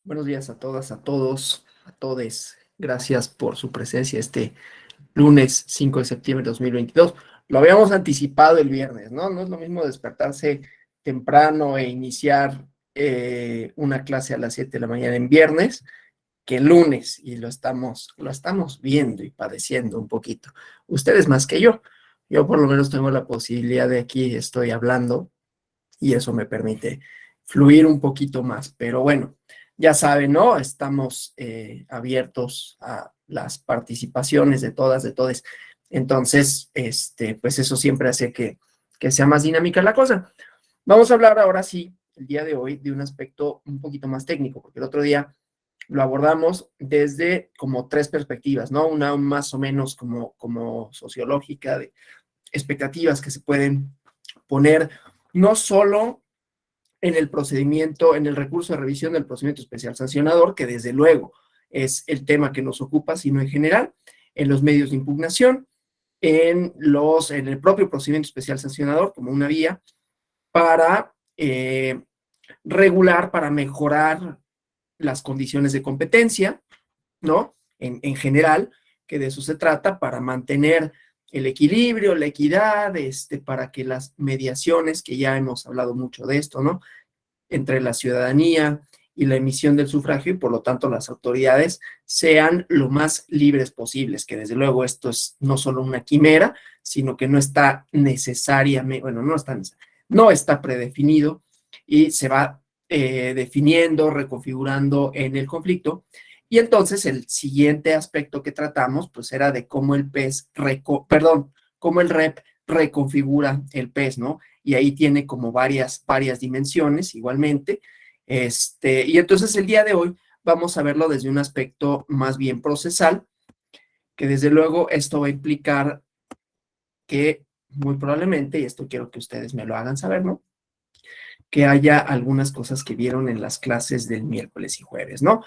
Buenos días a todas, a todos, a todes. Gracias por su presencia este lunes 5 de septiembre de 2022. Lo habíamos anticipado el viernes, ¿no? No es lo mismo despertarse temprano e iniciar una clase a las 7 de la mañana en viernes que el lunes, y lo estamos viendo y padeciendo un poquito. Ustedes más que yo. Yo por lo menos tengo la posibilidad de aquí, estoy hablando y eso me permite fluir un poquito más. Pero bueno, ya saben, ¿no? Estamos abiertos a las participaciones de todas, de todes. Entonces, pues eso siempre hace que sea más dinámica la cosa. Vamos a hablar ahora sí, el día de hoy, de un aspecto un poquito más técnico, porque el otro día lo abordamos desde como tres perspectivas, ¿no? Una más o menos como sociológica, de expectativas que se pueden poner no solo en el procedimiento, en el recurso de revisión del procedimiento especial sancionador, que desde luego es el tema que nos ocupa, sino en general, en los medios de impugnación, en el propio procedimiento especial sancionador como una vía para regular, para mejorar las condiciones de competencia, ¿no? En general, que de eso se trata, para mantener el equilibrio, la equidad, para que las mediaciones, que ya hemos hablado mucho de esto, ¿no? Entre la ciudadanía y la emisión del sufragio y por lo tanto las autoridades sean lo más libres posibles, que desde luego esto es no solo una quimera, sino que no está necesariamente, bueno, no está predefinido y se va definiendo, reconfigurando en el conflicto. Y entonces el siguiente aspecto que tratamos, pues era de cómo el cómo el REP reconfigura el PES, ¿no? Y ahí tiene como varias dimensiones igualmente. Y entonces el día de hoy vamos a verlo desde un aspecto más bien procesal, que desde luego esto va a implicar que muy probablemente, y esto quiero que ustedes me lo hagan saber, ¿no? Que haya algunas cosas que vieron en las clases del miércoles y jueves, ¿no?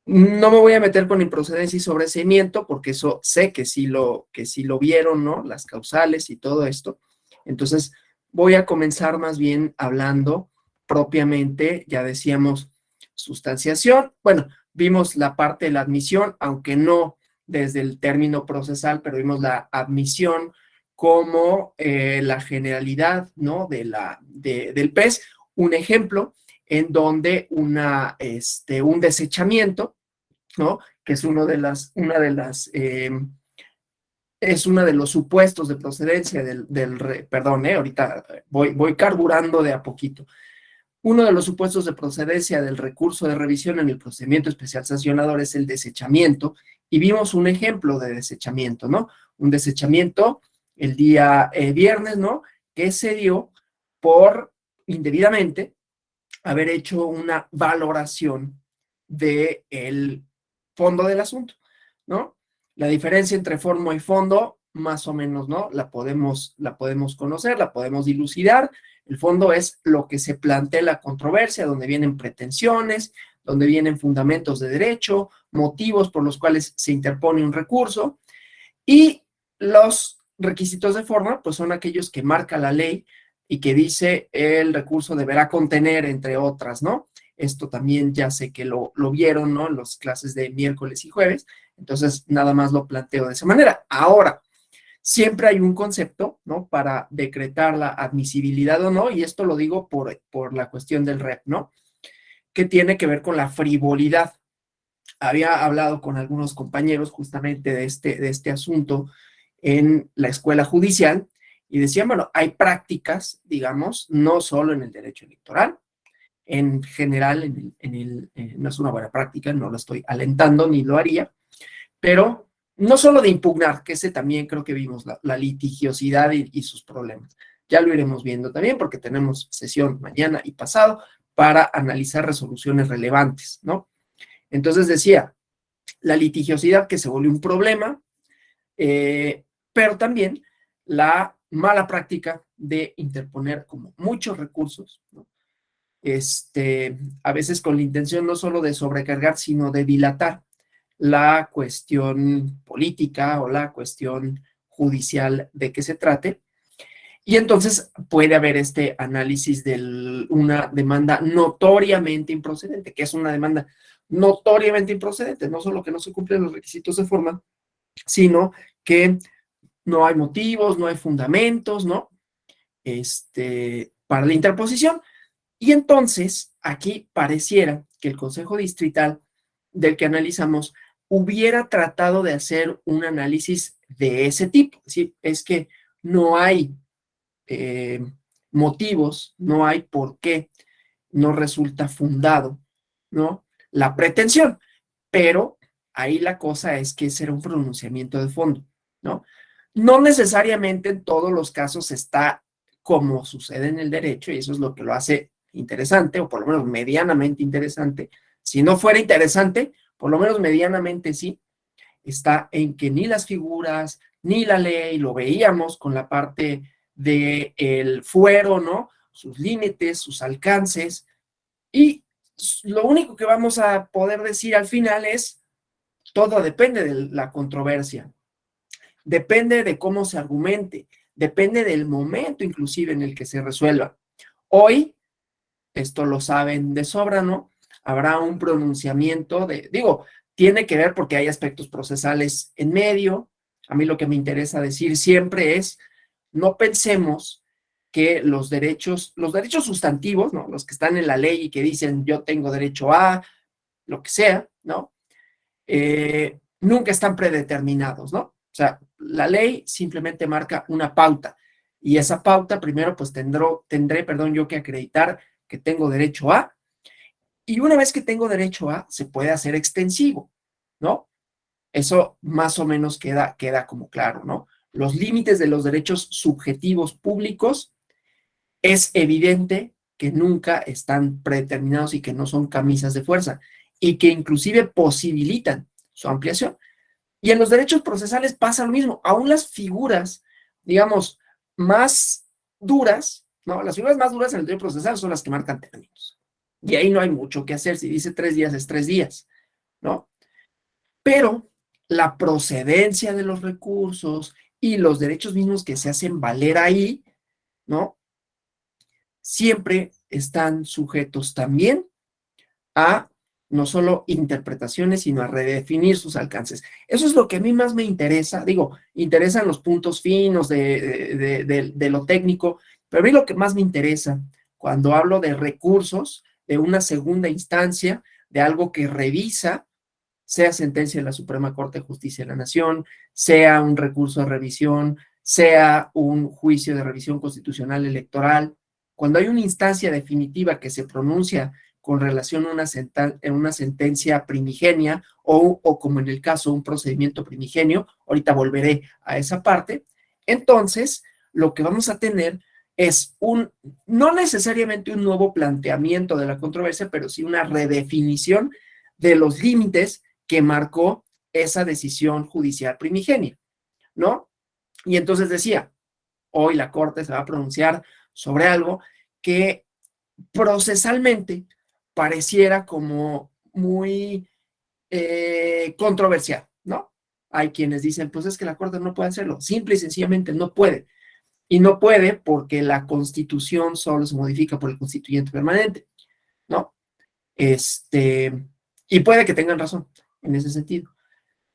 No me voy a meter con improcedencia y sobreseimiento, porque eso sé que sí lo vieron, ¿no? Las causales y todo esto. Entonces, voy a comenzar más bien hablando propiamente, ya decíamos, sustanciación. Bueno, vimos la parte de la admisión, aunque no desde el término procesal, pero vimos la admisión como la generalidad, ¿no? Del PES. Un ejemplo en donde un desechamiento, ¿no? Que es es uno de los supuestos de procedencia perdón, ahorita voy carburando de a poquito. Uno de los supuestos de procedencia del recurso de revisión en el procedimiento especial sancionador es el desechamiento, y vimos un ejemplo de desechamiento, ¿no? Un desechamiento el día viernes, ¿no? Que se dio por indebidamente haber hecho una valoración del fondo del asunto, ¿no? La diferencia entre forma y fondo, más o menos, ¿no? La podemos conocer, la podemos dilucidar. El fondo es lo que se plantea en la controversia, donde vienen pretensiones, donde vienen fundamentos de derecho, motivos por los cuales se interpone un recurso, y los requisitos de forma, pues son aquellos que marca la ley y que dice el recurso deberá contener, entre otras, ¿no? Esto también ya sé que lo vieron, ¿no? En las clases de miércoles y jueves, entonces nada más lo planteo de esa manera. Ahora, siempre hay un concepto, ¿no? Para decretar la admisibilidad o no, y esto lo digo por la cuestión del REP, ¿no? Que tiene que ver con la frivolidad. Había hablado con algunos compañeros justamente de este asunto en la escuela judicial y decían, bueno, hay prácticas, digamos, no solo en el derecho electoral, en general, no es una buena práctica, no lo estoy alentando ni lo haría, pero no solo de impugnar, que ese también creo que vimos, la litigiosidad y sus problemas. Ya lo iremos viendo también porque tenemos sesión mañana y pasado para analizar resoluciones relevantes, ¿no? Entonces decía, la litigiosidad que se volvió un problema, pero también la mala práctica de interponer como muchos recursos, ¿no? A veces con la intención no solo de sobrecargar, sino de dilatar la cuestión política o la cuestión judicial de que se trate. Y entonces puede haber este análisis de una demanda notoriamente improcedente, que es una demanda notoriamente improcedente, no solo que no se cumplen los requisitos de forma, sino que no hay motivos, no hay fundamentos, ¿no? Para la interposición. Y entonces, aquí pareciera que el Consejo Distrital del que analizamos hubiera tratado de hacer un análisis de ese tipo. ¿Sí? Es que no hay motivos, no hay por qué no resulta fundado, ¿no? La pretensión, pero ahí la cosa es que ese era un pronunciamiento de fondo, ¿no? No necesariamente en todos los casos está como sucede en el derecho, y eso es lo que lo hace interesante, o por lo menos medianamente interesante. Si no fuera interesante, por lo menos medianamente sí, está en que ni las figuras, ni la ley, lo veíamos con la parte del fuero, ¿no? Sus límites, sus alcances, y lo único que vamos a poder decir al final es, todo depende de la controversia, depende de cómo se argumente, depende del momento inclusive en el que se resuelva. Hoy, esto lo saben de sobra, ¿no? Habrá un pronunciamiento digo, tiene que ver porque hay aspectos procesales en medio. A mí lo que me interesa decir siempre es, no pensemos que los derechos sustantivos, ¿no? Los que están en la ley y que dicen yo tengo derecho a lo que sea, ¿no? Nunca están predeterminados, ¿no? O sea, la ley simplemente marca una pauta y esa pauta primero pues tendré, yo que acreditar que tengo derecho a, y una vez que tengo derecho a, se puede hacer extensivo, ¿no? Eso más o menos queda como claro, ¿no? Los límites de los derechos subjetivos públicos es evidente que nunca están predeterminados y que no son camisas de fuerza y que inclusive posibilitan su ampliación. Y en los derechos procesales pasa lo mismo, aún las figuras, digamos, más duras, ¿no? Las figuras más duras en el derecho procesal son las que marcan términos. Y ahí no hay mucho que hacer, si dice 3 días es 3 días, ¿no? Pero la procedencia de los recursos y los derechos mismos que se hacen valer ahí, ¿no? Siempre están sujetos también a no solo interpretaciones, sino a redefinir sus alcances. Eso es lo que a mí más me interesa. Digo, interesan los puntos finos de lo técnico, pero a mí lo que más me interesa cuando hablo de recursos, de una segunda instancia, de algo que revisa, sea sentencia de la Suprema Corte de Justicia de la Nación, sea un recurso de revisión, sea un juicio de revisión constitucional electoral, cuando hay una instancia definitiva que se pronuncia con relación a una sentencia primigenia o como en el caso un procedimiento primigenio, ahorita volveré a esa parte, entonces lo que vamos a tener es no necesariamente un nuevo planteamiento de la controversia, pero sí una redefinición de los límites que marcó esa decisión judicial primigenia, ¿no? Y entonces decía, hoy la Corte se va a pronunciar sobre algo que procesalmente pareciera como muy controversial, ¿no? Hay quienes dicen, pues es que la Corte no puede hacerlo, simple y sencillamente no puede. Y no puede porque la Constitución solo se modifica por el constituyente permanente, ¿no? Y puede que tengan razón en ese sentido.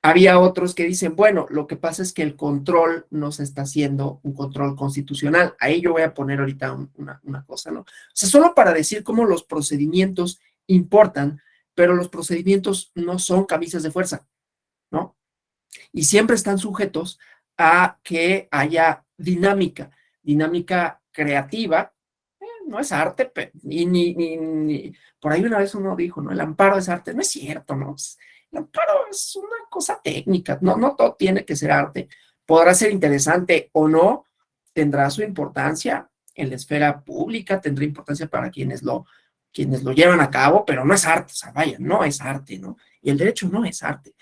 Había otros que dicen, bueno, lo que pasa es que el control no se está haciendo un control constitucional. Ahí yo voy a poner ahorita una cosa, ¿no? O sea, solo para decir cómo los procedimientos importan, pero los procedimientos no son camisas de fuerza, ¿no? Y siempre están sujetos a que haya dinámica creativa. No es arte, ni, por ahí una vez uno dijo, ¿no? El amparo es arte. No es cierto, ¿no? El amparo es una cosa técnica, no todo tiene que ser arte. Podrá ser interesante o no, tendrá su importancia en la esfera pública, tendrá importancia para quienes lo llevan a cabo, pero no es arte, o sea, vaya, no es arte, ¿no? Y el derecho no es arte,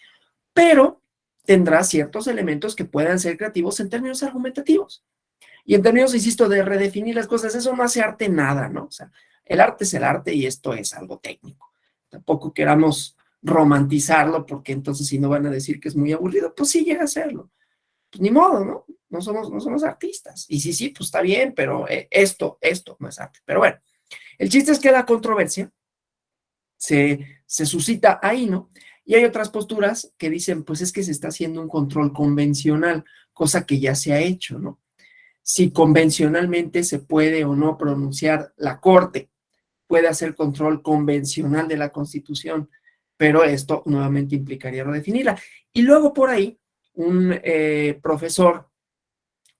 pero tendrá ciertos elementos que puedan ser creativos en términos argumentativos. Y en términos, insisto, de redefinir las cosas, eso no hace arte nada, ¿no? O sea, el arte es el arte y esto es algo técnico. Tampoco queramos romantizarlo porque entonces si no van a decir que es muy aburrido, pues sí llega a serlo. Pues ni modo, ¿no? no somos artistas. Y sí, pues está bien, pero esto no es arte. Pero bueno, el chiste es que la controversia se suscita ahí, ¿no? Y hay otras posturas que dicen, pues es que se está haciendo un control convencional, cosa que ya se ha hecho, ¿no? Si convencionalmente se puede o no pronunciar la Corte, puede hacer control convencional de la Constitución, pero esto nuevamente implicaría redefinirla. Y luego por ahí, un profesor,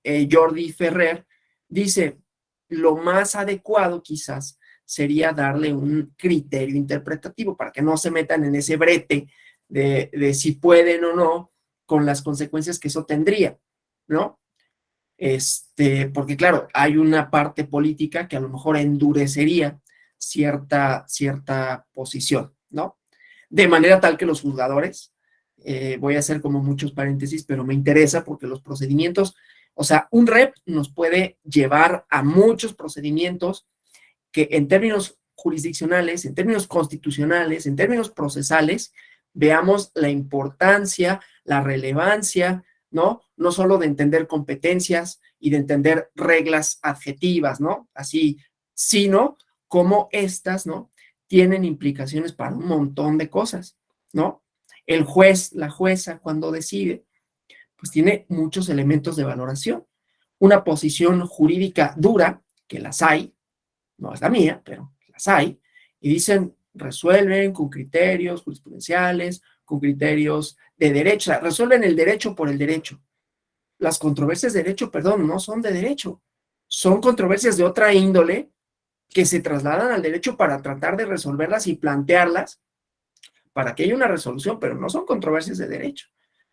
Jordi Ferrer, dice, lo más adecuado quizás sería darle un criterio interpretativo para que no se metan en ese brete de si pueden o no, con las consecuencias que eso tendría, ¿no? Porque claro, hay una parte política que a lo mejor endurecería cierta posición, ¿no? De manera tal que los juzgadores, voy a hacer como muchos paréntesis, pero me interesa porque los procedimientos, o sea, un rep nos puede llevar a muchos procedimientos que en términos jurisdiccionales, en términos constitucionales, en términos procesales, veamos la importancia, la relevancia, ¿no? No solo de entender competencias y de entender reglas adjetivas, ¿no? Así, sino cómo estas, ¿no? Tienen implicaciones para un montón de cosas, ¿no? El juez, la jueza, cuando decide, pues tiene muchos elementos de valoración. Una posición jurídica dura, que las hay, no es la mía, pero las hay, y dicen, resuelven con criterios jurisprudenciales, con criterios de derecho, o sea, resuelven el derecho por el derecho. Las controversias de derecho, perdón, no son de derecho, son controversias de otra índole que se trasladan al derecho para tratar de resolverlas y plantearlas para que haya una resolución, pero no son controversias de derecho.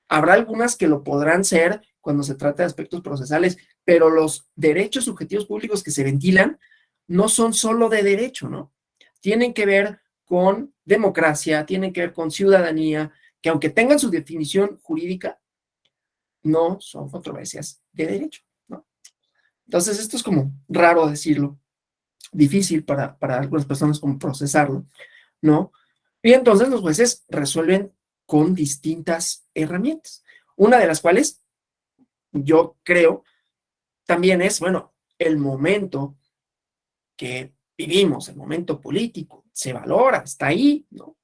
Habrá algunas que lo podrán ser cuando se trata de aspectos procesales, pero los derechos subjetivos públicos que se ventilan no son solo de derecho, ¿no? Tienen que ver con democracia, tienen que ver con ciudadanía, que aunque tengan su definición jurídica, no son controversias de derecho, ¿no? Entonces, esto es como raro decirlo, difícil para algunas personas como procesarlo, ¿no? Y entonces los jueces resuelven con distintas herramientas, una de las cuales yo creo también es, bueno, el momento que vivimos, el momento político, se valora, está ahí, ¿no?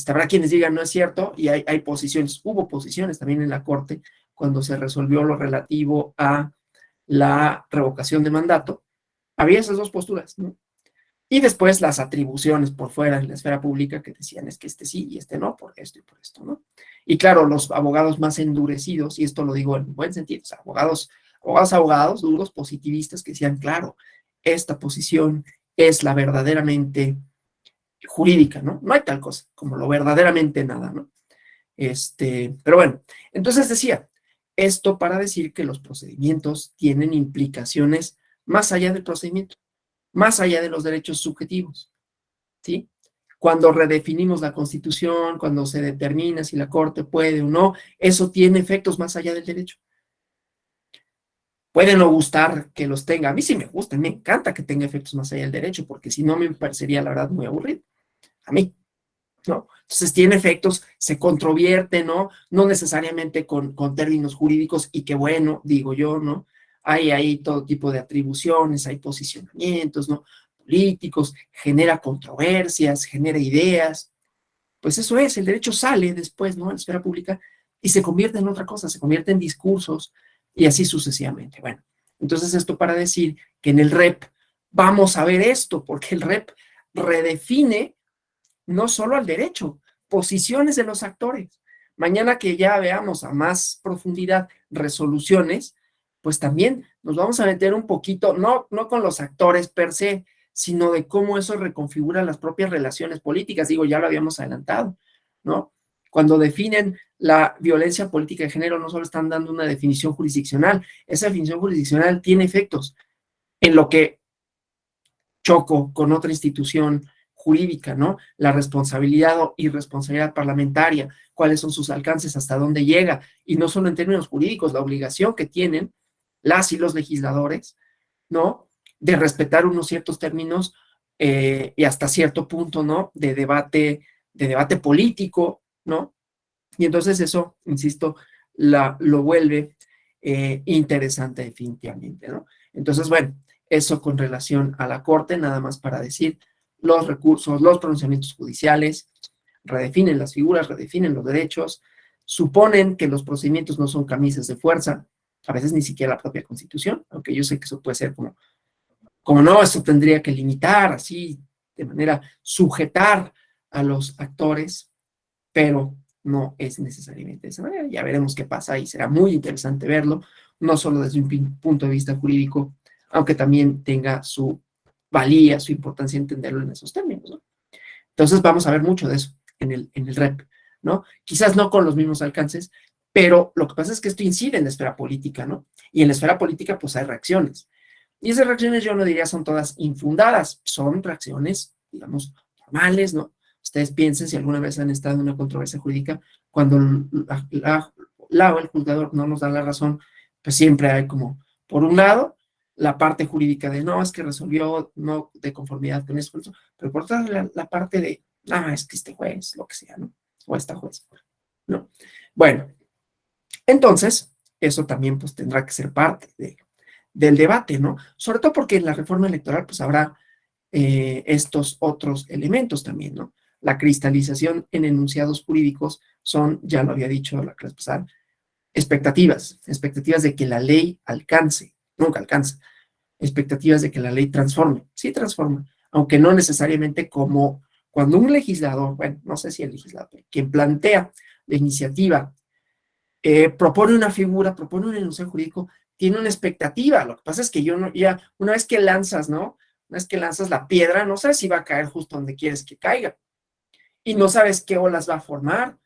Habrá quienes digan no es cierto y hay posiciones, hubo posiciones también en la Corte cuando se resolvió lo relativo a la revocación de mandato, había esas dos posturas, ¿no? Y después las atribuciones por fuera en la esfera pública que decían es que este sí y este no, por esto y por esto, ¿no? Y claro, los abogados más endurecidos, y esto lo digo en buen sentido, o sea, abogados duros, positivistas, que decían, claro, esta posición es la verdaderamente jurídica, ¿no? No hay tal cosa como lo verdaderamente nada, ¿no? Pero bueno, entonces decía, esto para decir que los procedimientos tienen implicaciones más allá del procedimiento, más allá de los derechos subjetivos, ¿sí? Cuando redefinimos la Constitución, cuando se determina si la Corte puede o no, eso tiene efectos más allá del derecho. Puede no gustar que los tenga, a mí sí me gusta, me encanta que tenga efectos más allá del derecho, porque si no me parecería la verdad muy aburrido, a mí, ¿no? Entonces tiene efectos, se controvierte, ¿no? No necesariamente con términos jurídicos y qué bueno, digo yo, ¿no? Hay todo tipo de atribuciones, hay posicionamientos, ¿no? Políticos, genera controversias, genera ideas. Pues eso es, el derecho sale después, ¿no? A la esfera pública y se convierte en otra cosa, se convierte en discursos y así sucesivamente. Bueno, entonces esto para decir que en el REP vamos a ver esto, porque el REP redefine no solo al derecho, posiciones de los actores. Mañana que ya veamos a más profundidad resoluciones, pues también nos vamos a meter un poquito, no con los actores per se, sino de cómo eso reconfigura las propias relaciones políticas. Digo, ya lo habíamos adelantado, ¿no? Cuando definen la violencia política de género, no solo están dando una definición jurisdiccional, esa definición jurisdiccional tiene efectos en lo que choco con otra institución jurídica, ¿no? La responsabilidad o irresponsabilidad parlamentaria, cuáles son sus alcances, hasta dónde llega, y no solo en términos jurídicos, la obligación que tienen las y los legisladores, ¿no? De respetar unos ciertos términos y hasta cierto punto, ¿no? De debate político, ¿no? Y entonces eso, insisto, lo vuelve interesante definitivamente, ¿no? Entonces, bueno, eso con relación a la Corte, nada más para decir, los recursos, los pronunciamientos judiciales redefinen las figuras, redefinen los derechos, suponen que los procedimientos no son camisas de fuerza, a veces ni siquiera la propia Constitución, aunque yo sé que eso puede ser como no, esto tendría que limitar así, de manera sujetar a los actores, pero no es necesariamente de esa manera. Ya veremos qué pasa y será muy interesante verlo, no solo desde un punto de vista jurídico, aunque también tenga su valía, su importancia entenderlo en esos términos, ¿no? Entonces vamos a ver mucho de eso en el REP, ¿no? Quizás no con los mismos alcances, pero lo que pasa es que esto incide en la esfera política, ¿no? Y en la esfera política pues hay reacciones. Y esas reacciones yo no diría son todas infundadas, son reacciones, digamos, normales, ¿no? Ustedes piensen si alguna vez han estado en una controversia jurídica, cuando la o el juzgador no nos da la razón, pues siempre hay como, por un lado, la parte jurídica de no, es que resolvió no de conformidad con eso, pero por otra la parte de, ah, es que este juez, lo que sea, ¿no? O esta juez, ¿no? Bueno, entonces, eso también pues tendrá que ser parte del debate, ¿no? Sobre todo porque en la reforma electoral pues habrá estos otros elementos también, ¿no? La cristalización en enunciados jurídicos son, ya lo había dicho la clase pasada, expectativas de que la ley alcance, nunca alcanza, expectativas de que la ley transforme, sí transforma, aunque no necesariamente como cuando un legislador, bueno, no sé si el legislador, quien plantea la iniciativa, propone una figura, propone un enunciado jurídico, tiene una expectativa. Lo que pasa es que yo no, ya, una vez que lanzas, ¿no? Una vez que lanzas la piedra, no sabes si va a caer justo donde quieres que caiga. Y no sabes qué olas va a formar,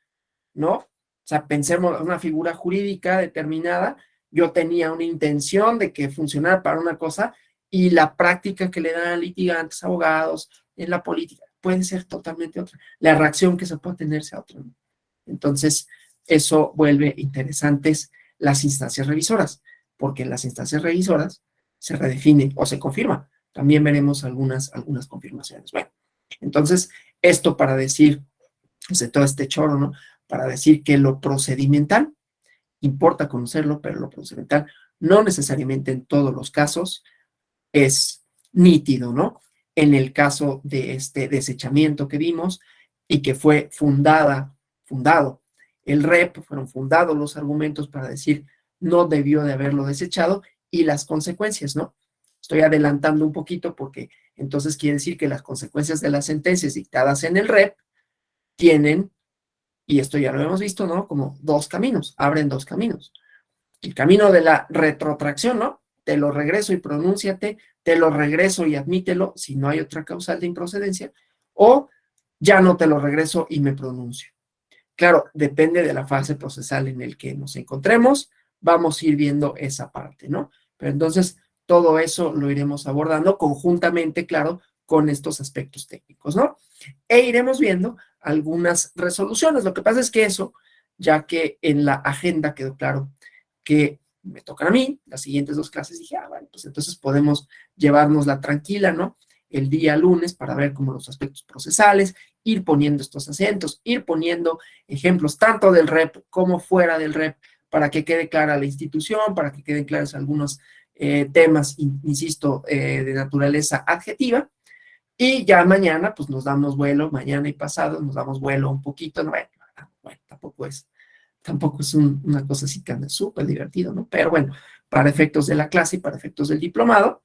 ¿no? O sea, pensemos en una figura jurídica determinada. Yo tenía una intención de que funcionara para una cosa y la práctica que le dan a litigantes, abogados, en la política, puede ser totalmente otra. La reacción que se puede tener sea otra, ¿no? Entonces, eso vuelve interesantes las instancias revisoras, porque en las instancias revisoras se redefine o se confirma. También veremos algunas confirmaciones. Bueno, entonces, esto para decir, pues, de todo este choro, ¿no? Para decir que lo procedimental, importa conocerlo, pero lo procedimental no necesariamente en todos los casos es nítido, ¿no? En el caso de este desechamiento que vimos y que fue fundado el REP, fueron fundados los argumentos para decir no debió de haberlo desechado y las consecuencias, ¿no? Estoy adelantando un poquito porque entonces quiere decir que las consecuencias de las sentencias dictadas en el REP tienen, y esto ya lo hemos visto, ¿no? Como dos caminos, abren dos caminos. El camino de la retrotracción, ¿no? Te lo regreso y pronúnciate, te lo regreso y admítelo si no hay otra causal de improcedencia, o ya no te lo regreso y me pronuncio. Claro, depende de la fase procesal en el que nos encontremos, vamos a ir viendo esa parte, ¿no? Pero entonces todo eso lo iremos abordando conjuntamente, claro, con estos aspectos técnicos, ¿no? E iremos viendo algunas resoluciones. Lo que pasa es que eso, ya que en la agenda quedó claro que me tocan a mí, las siguientes dos clases, dije, bueno, pues entonces podemos llevárnosla tranquila, ¿no? El día lunes para ver como los aspectos procesales, ir poniendo estos acentos, ir poniendo ejemplos tanto del REP como fuera del REP para que quede clara la institución, para que queden claros algunos temas, insisto, de naturaleza adjetiva. Y ya mañana, pues nos damos vuelo, mañana y pasado nos damos vuelo un poquito, ¿no? Bueno, tampoco es una cosa así que anda súper divertido, ¿no? Pero bueno, para efectos de la clase y para efectos del diplomado,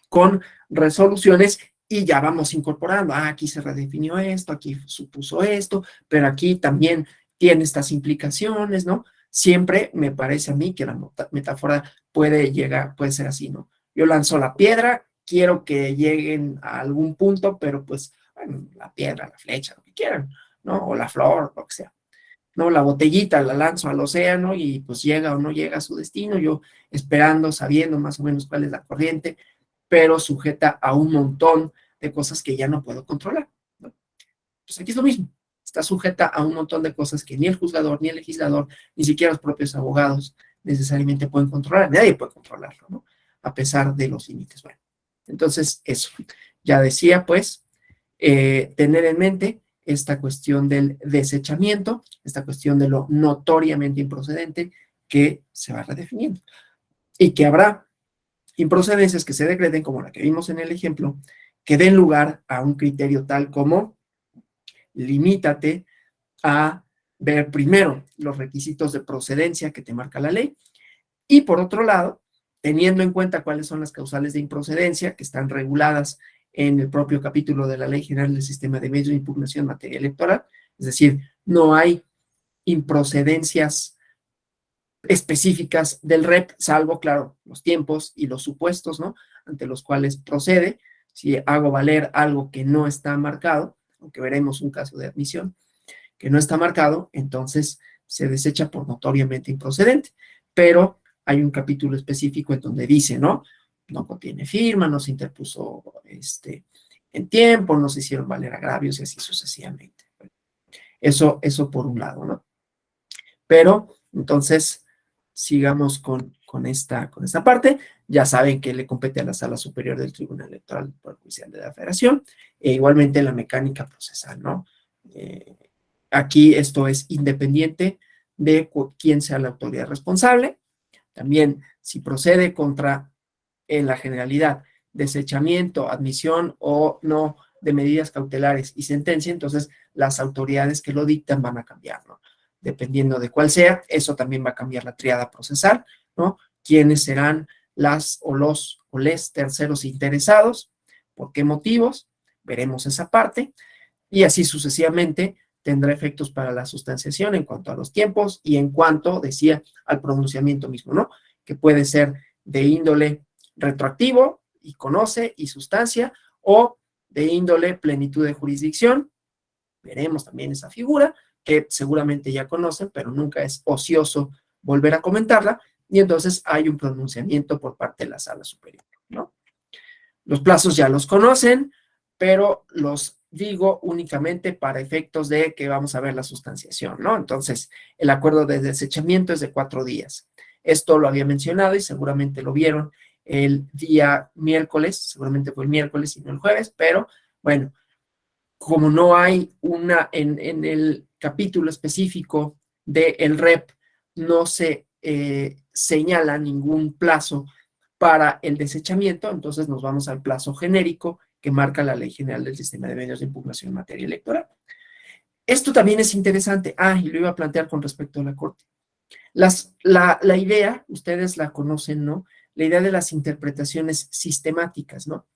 con resoluciones y ya vamos incorporando, aquí se redefinió esto, aquí supuso esto, pero aquí también tiene estas implicaciones, ¿no? Siempre me parece a mí que la metáfora puede ser así, ¿no? Yo lanzo la piedra, quiero que lleguen a algún punto, pero pues, bueno, la piedra, la flecha, lo que quieran, ¿no? O la flor, lo que sea. ¿No? La botellita la lanzo al océano y pues llega o no llega a su destino, yo esperando, sabiendo más o menos cuál es la corriente, pero sujeta a un montón de cosas que ya no puedo controlar, ¿no? Pues aquí es lo mismo, está sujeta a un montón de cosas que ni el juzgador, ni el legislador, ni siquiera los propios abogados necesariamente pueden controlar, nadie puede controlarlo, ¿no? A pesar de los límites. Bueno, entonces eso, ya decía pues, tener en mente esta cuestión del desechamiento, esta cuestión de lo notoriamente improcedente, que se va redefiniendo y que habrá improcedencias que se decreten, como la que vimos en el ejemplo, que den lugar a un criterio tal como limítate a ver primero los requisitos de procedencia que te marca la ley y por otro lado, teniendo en cuenta cuáles son las causales de improcedencia que están reguladas en el propio capítulo de la Ley General del Sistema de Medios de Impugnación en materia electoral, es decir, no hay improcedencias específicas del REP, salvo, claro, los tiempos y los supuestos, ¿no? Ante los cuales procede. Si hago valer algo que no está marcado, aunque veremos un caso de admisión, que no está marcado, entonces se desecha por notoriamente improcedente. Pero hay un capítulo específico en donde dice, ¿no? No contiene firma, no se interpuso en tiempo, no se hicieron valer agravios y así sucesivamente. Eso por un lado, ¿no? Pero, entonces, sigamos con esta parte. Ya saben que le compete a la Sala Superior del Tribunal Electoral del Poder Judicial de la Federación, e igualmente la mecánica procesal, ¿no? Aquí esto es independiente de quién sea la autoridad responsable. También, si procede contra, en la generalidad, desechamiento, admisión o no de medidas cautelares y sentencia, entonces las autoridades que lo dictan van a cambiar, ¿no? Dependiendo de cuál sea, eso también va a cambiar la tríada procesal, ¿no? ¿Quiénes serán las o los o les terceros interesados? ¿Por qué motivos? Veremos esa parte. Y así sucesivamente tendrá efectos para la sustanciación en cuanto a los tiempos y en cuanto, decía, al pronunciamiento mismo, ¿no? Que puede ser de índole retroactivo y conoce y sustancia, o de índole plenitud de jurisdicción. Veremos también esa figura, que seguramente ya conocen, pero nunca es ocioso volver a comentarla, y entonces hay un pronunciamiento por parte de la Sala Superior, ¿no? Los plazos ya los conocen, pero los digo únicamente para efectos de que vamos a ver la sustanciación, ¿no? Entonces, el acuerdo de desechamiento es de 4 días. Esto lo había mencionado y seguramente lo vieron el día miércoles, seguramente fue el miércoles y no el jueves, pero bueno, como no hay en el capítulo específico del REP, no se señala ningún plazo para el desechamiento, entonces nos vamos al plazo genérico que marca la Ley General del Sistema de Medios de Impugnación en materia electoral. Esto también es interesante. Y lo iba a plantear con respecto a la Corte. La idea, ustedes la conocen, ¿no? La idea de las interpretaciones sistemáticas, ¿no?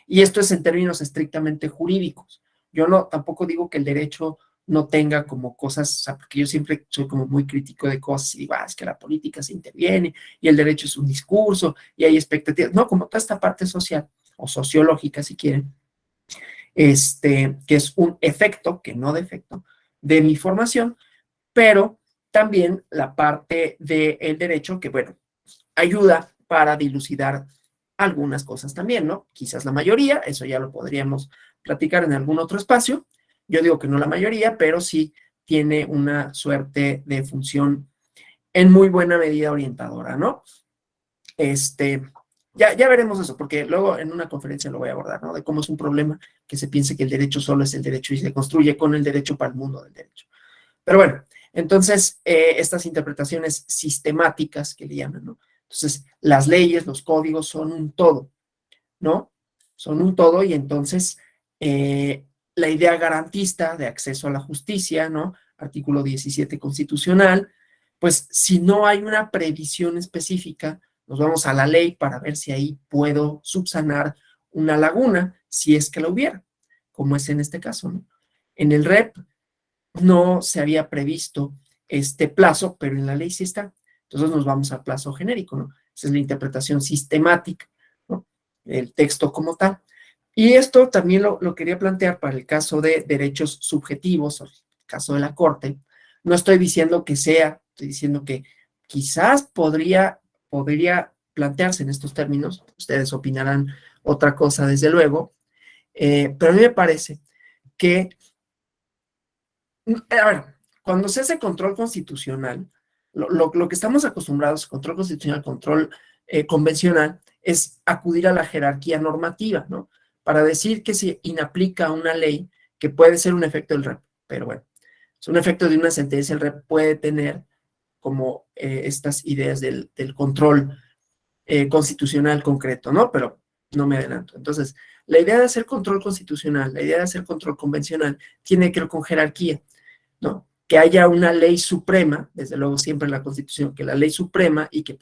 Y esto es en términos estrictamente jurídicos. Yo tampoco digo que el derecho no tenga como cosas, o sea, porque yo siempre soy como muy crítico de cosas y digo, es que la política se interviene y el derecho es un discurso y hay expectativas, no, como toda esta parte social o sociológica, si quieren, que es un efecto, que no defecto, de mi formación, pero también la parte del derecho que, bueno, ayuda para dilucidar algunas cosas también, ¿no? Quizás la mayoría, eso ya lo podríamos platicar en algún otro espacio. Yo digo que no la mayoría, pero sí tiene una suerte de función en muy buena medida orientadora, ¿no? Ya veremos eso, porque luego en una conferencia lo voy a abordar, ¿no? De cómo es un problema que se piense que el derecho solo es el derecho y se construye con el derecho para el mundo del derecho. Pero bueno, entonces, estas interpretaciones sistemáticas que le llaman, ¿no? Entonces, las leyes, los códigos son un todo, ¿no? Son un todo y entonces la idea garantista de acceso a la justicia, ¿no? Artículo 17 constitucional, pues si no hay una previsión específica, nos vamos a la ley para ver si ahí puedo subsanar una laguna, si es que la hubiera, como es en este caso, ¿no? En el REP no se había previsto este plazo, pero en la ley sí está. Entonces nos vamos al plazo genérico, ¿no? Esa es la interpretación sistemática, ¿no? El texto como tal. Y esto también lo quería plantear para el caso de derechos subjetivos, o el caso de la Corte. No estoy diciendo que sea, estoy diciendo que quizás podría plantearse en estos términos. Ustedes opinarán otra cosa, desde luego. Pero a mí me parece que a ver, cuando se hace control constitucional, lo que estamos acostumbrados, control constitucional, control convencional, es acudir a la jerarquía normativa, ¿no? Para decir que se inaplica una ley que puede ser un efecto del REP, pero bueno, es un efecto de una sentencia, el REP puede tener como estas ideas del control constitucional concreto, ¿no? Pero no me adelanto. Entonces, la idea de hacer control constitucional, la idea de hacer control convencional, tiene que ver con jerarquía, ¿no? Que haya una ley suprema, desde luego siempre en la Constitución, que la ley suprema y que,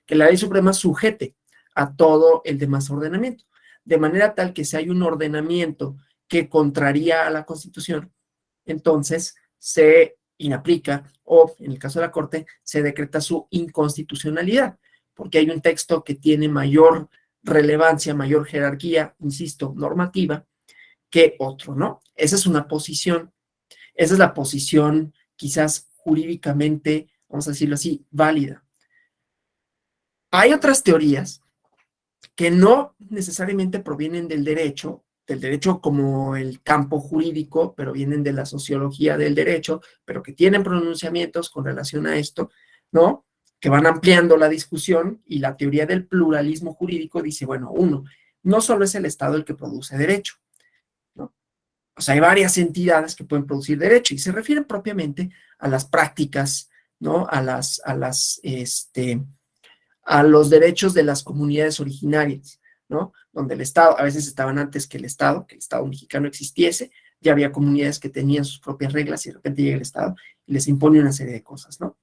que la ley suprema sujete a todo el demás ordenamiento, de manera tal que si hay un ordenamiento que contraría a la Constitución, entonces se inaplica o, en el caso de la Corte, se decreta su inconstitucionalidad, porque hay un texto que tiene mayor relevancia, mayor jerarquía, insisto, normativa, que otro, ¿no? Esa es una posición. Esa es la posición quizás jurídicamente, vamos a decirlo así, válida. Hay otras teorías que no necesariamente provienen del derecho como el campo jurídico, pero vienen de la sociología del derecho, pero que tienen pronunciamientos con relación a esto, ¿no? Que van ampliando la discusión, y la teoría del pluralismo jurídico dice, bueno, uno, no solo es el Estado el que produce derecho, ¿no? O sea, hay varias entidades que pueden producir derecho y se refieren propiamente a las prácticas, ¿no? A los derechos de las comunidades originarias, ¿no? Donde el Estado, a veces estaban antes que el Estado mexicano existiese, ya había comunidades que tenían sus propias reglas y de repente llega el Estado y les impone una serie de cosas, ¿no?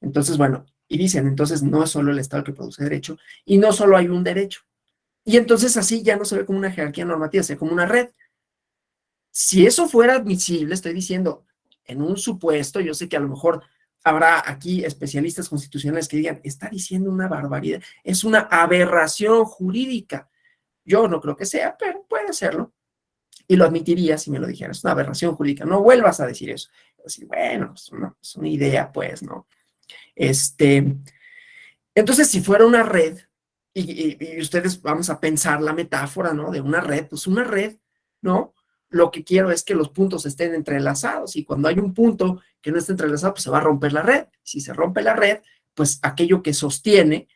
Entonces, bueno, y dicen, entonces no es solo el Estado el que produce derecho y no solo hay un derecho. Y entonces así ya no se ve como una jerarquía normativa, se ve como una red. Si eso fuera admisible, estoy diciendo, en un supuesto, yo sé que a lo mejor habrá aquí especialistas constitucionales que digan, está diciendo una barbaridad, es una aberración jurídica. Yo no creo que sea, pero puede serlo. Y lo admitiría si me lo dijeras, es una aberración jurídica. No vuelvas a decir eso. Decir, bueno, es una idea, pues, ¿no? Entonces, si fuera una red, y ustedes vamos a pensar la metáfora, ¿no? De una red, pues una red, ¿no? Lo que quiero es que los puntos estén entrelazados, y cuando hay un punto que no está entrelazado, pues se va a romper la red. Si se rompe la red, pues aquello que sostiene,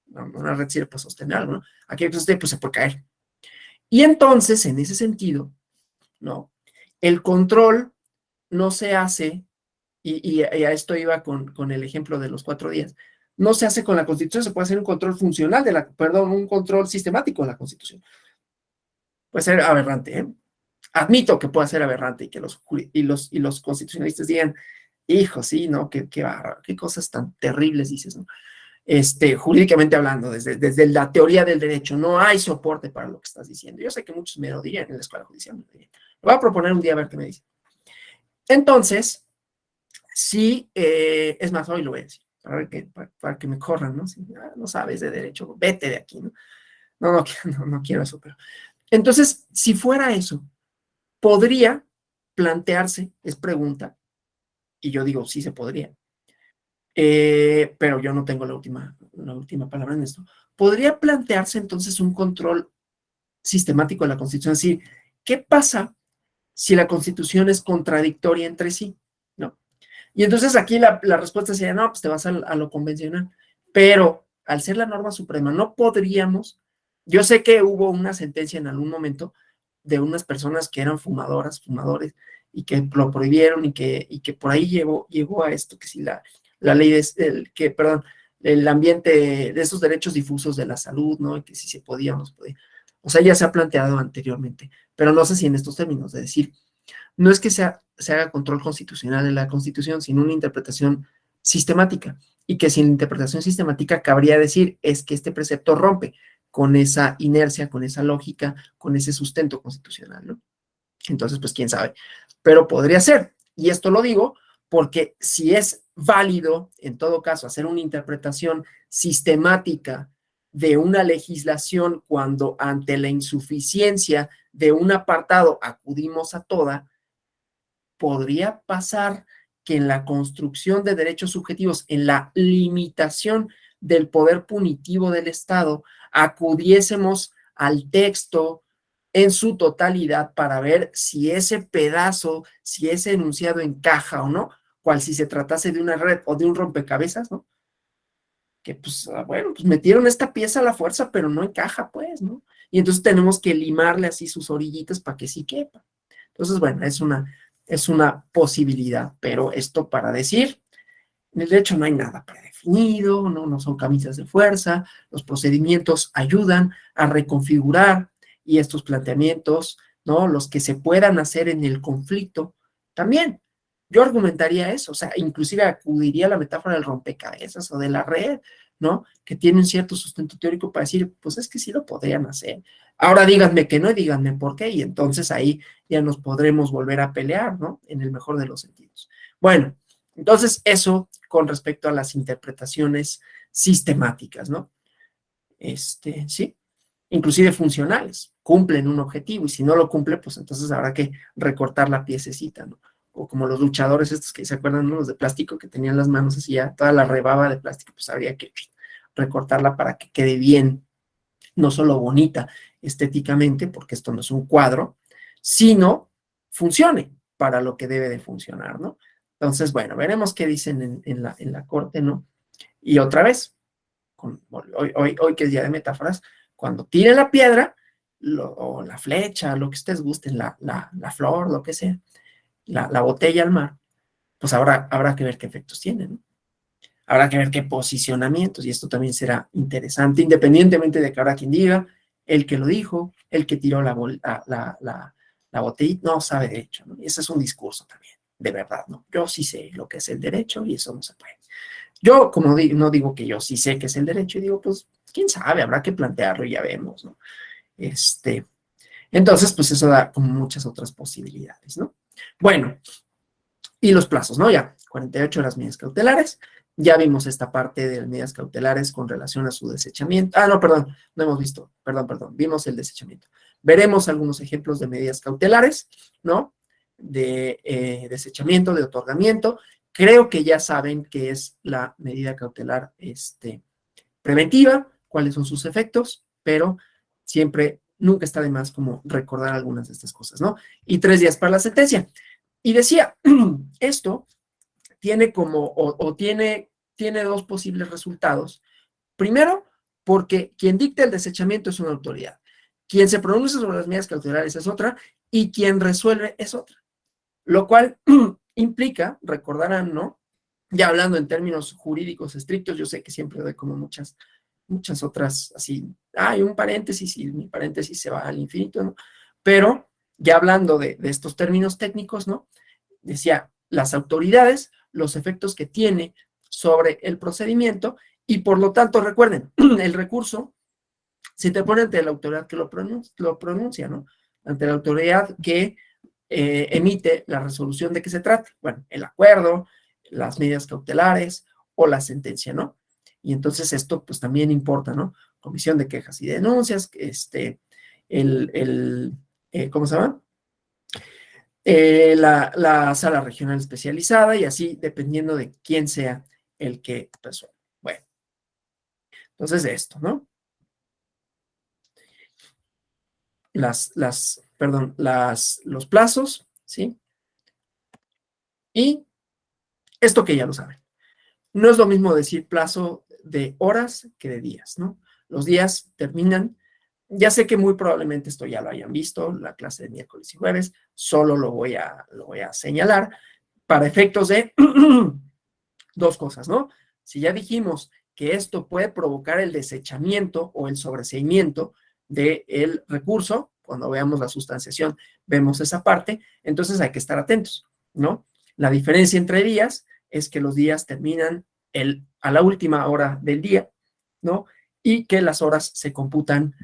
una red sirve para sostener algo, ¿no? Aquello que sostiene, pues se puede caer. Y entonces, en ese sentido, ¿no? El control no se hace, y a esto iba con el ejemplo de los 4 días, no se hace con la Constitución, se puede hacer un control funcional un control sistemático de la Constitución. Puede ser aberrante, ¿eh? Admito que puede ser aberrante, y que los constitucionalistas digan, hijo, sí, ¿no? Qué cosas tan terribles dices, ¿no? Jurídicamente hablando, desde la teoría del derecho, no hay soporte para lo que estás diciendo. Yo sé que muchos me lo dirían en la escuela judicial. Lo voy a proponer un día a ver qué me dicen. Entonces, sí, es más, hoy lo voy a decir, para que me corran, ¿no? Si, no sabes de derecho, vete de aquí, ¿no? No quiero eso, pero... Entonces, si fuera eso, podría plantearse, es pregunta, y yo digo, sí se podría, pero yo no tengo la última palabra en esto. Podría plantearse entonces un control sistemático de la Constitución, es decir, ¿qué pasa si la Constitución es contradictoria entre sí? ¿No? Y entonces aquí la respuesta sería, no, pues te vas a lo convencional, pero al ser la norma suprema, no podríamos, yo sé que hubo una sentencia en algún momento de unas personas que eran fumadores, y que lo prohibieron, y que por ahí llegó a esto, que si la ley perdón, el ambiente de esos derechos difusos de la salud, ¿no? Y que si se podía o no se podía. O sea, ya se ha planteado anteriormente, pero no sé si en estos términos, de decir, no es que se haga control constitucional de la Constitución, sino una interpretación sistemática, y que sin interpretación sistemática cabría decir, es que este precepto rompe con esa inercia, con esa lógica, con ese sustento constitucional, ¿no? Entonces, pues quién sabe, pero podría ser. Y esto lo digo porque si es válido, en todo caso, hacer una interpretación sistemática de una legislación cuando ante la insuficiencia de un apartado acudimos a toda, podría pasar que en la construcción de derechos subjetivos, en la limitación del poder punitivo del Estado, acudiésemos al texto en su totalidad para ver si ese pedazo, si ese enunciado encaja o no, cual si se tratase de una red o de un rompecabezas, ¿no? Que pues, bueno, pues metieron esta pieza a la fuerza, pero no encaja, pues, ¿no? Y entonces tenemos que limarle así sus orillitas para que sí quepa. Entonces, bueno, es una posibilidad, pero esto para decir En el derecho no hay nada predefinido, no son camisas de fuerza, los procedimientos ayudan a reconfigurar y estos planteamientos, ¿no? Los que se puedan hacer en el conflicto, también. Yo argumentaría eso, o sea, inclusive acudiría a la metáfora del rompecabezas o de la red, ¿no? Que tiene un cierto sustento teórico para decir, pues es que sí lo podrían hacer. Ahora díganme que no y díganme por qué, y entonces ahí ya nos podremos volver a pelear, ¿no? En el mejor de los sentidos. Bueno, entonces eso con respecto a las interpretaciones sistemáticas, ¿no? Sí, inclusive funcionales, cumplen un objetivo y si no lo cumple, pues entonces habrá que recortar la piececita, ¿no? O como los luchadores estos que se acuerdan, ¿no? Los de plástico que tenían las manos así ya, toda la rebaba de plástico, pues habría que recortarla para que quede bien, no solo bonita estéticamente, porque esto no es un cuadro, sino funcione para lo que debe de funcionar, ¿no? Entonces, bueno, veremos qué dicen en la corte, ¿no? Y otra vez, hoy que es día de metáforas, cuando tire la piedra, o la flecha, lo que ustedes gusten, la flor, lo que sea, la botella al mar, pues habrá que ver qué efectos tiene, ¿no? Habrá que ver qué posicionamientos, y esto también será interesante, independientemente de que habrá quien diga, el que lo dijo, el que tiró la botellita, no sabe derecho, ¿no? Y ese es un discurso también, de verdad, ¿no? Yo sí sé lo que es el derecho y eso no se puede. Yo, como no digo que yo sí sé que es el derecho, y digo, pues, quién sabe, habrá que plantearlo y ya vemos, ¿no? Entonces, pues eso da como muchas otras posibilidades, ¿no? Bueno, y los plazos, ¿no? Ya, 48 horas medidas cautelares. Ya vimos esta parte de las medidas cautelares con relación a su desechamiento. Ah, no, perdón, no hemos visto, perdón, vimos el desechamiento. Veremos algunos ejemplos de medidas cautelares, ¿no? De desechamiento, de otorgamiento. Creo que ya saben qué es la medida cautelar preventiva, cuáles son sus efectos, pero siempre, nunca está de más como recordar algunas de estas cosas, ¿no? Y 3 días para la sentencia. Y decía, esto tiene tiene dos posibles resultados. Primero, porque quien dicta el desechamiento es una autoridad. Quien se pronuncia sobre las medidas cautelares es otra y quien resuelve es otra. Lo cual implica, recordarán, ¿no? Ya hablando en términos jurídicos estrictos, yo sé que siempre doy como muchas otras, así, hay un paréntesis y mi paréntesis se va al infinito, ¿no? Pero ya hablando de estos términos técnicos, ¿no? Decía, las autoridades, los efectos que tiene sobre el procedimiento y por lo tanto, recuerden, el recurso se te pone ante la autoridad que lo pronuncia, ¿no? Ante la autoridad que emite la resolución de qué se trata. Bueno, el acuerdo, las medidas cautelares o la sentencia, ¿no? Y entonces esto pues también importa, ¿no? Comisión de quejas y denuncias, ¿cómo se llama? La sala regional especializada y así dependiendo de quién sea el que resuelva. Bueno, entonces esto, ¿no? Los plazos, ¿sí? Y esto que ya lo saben. No es lo mismo decir plazo de horas que de días, ¿no? Los días terminan, ya sé que muy probablemente esto ya lo hayan visto, la clase de miércoles y jueves, solo lo voy a señalar para efectos de dos cosas, ¿no? Si ya dijimos que esto puede provocar el desechamiento o el sobreseimiento del recurso, cuando veamos la sustanciación, vemos esa parte, entonces hay que estar atentos, ¿no? La diferencia entre días es que los días terminan a la última hora del día, ¿no? Y que las horas se computan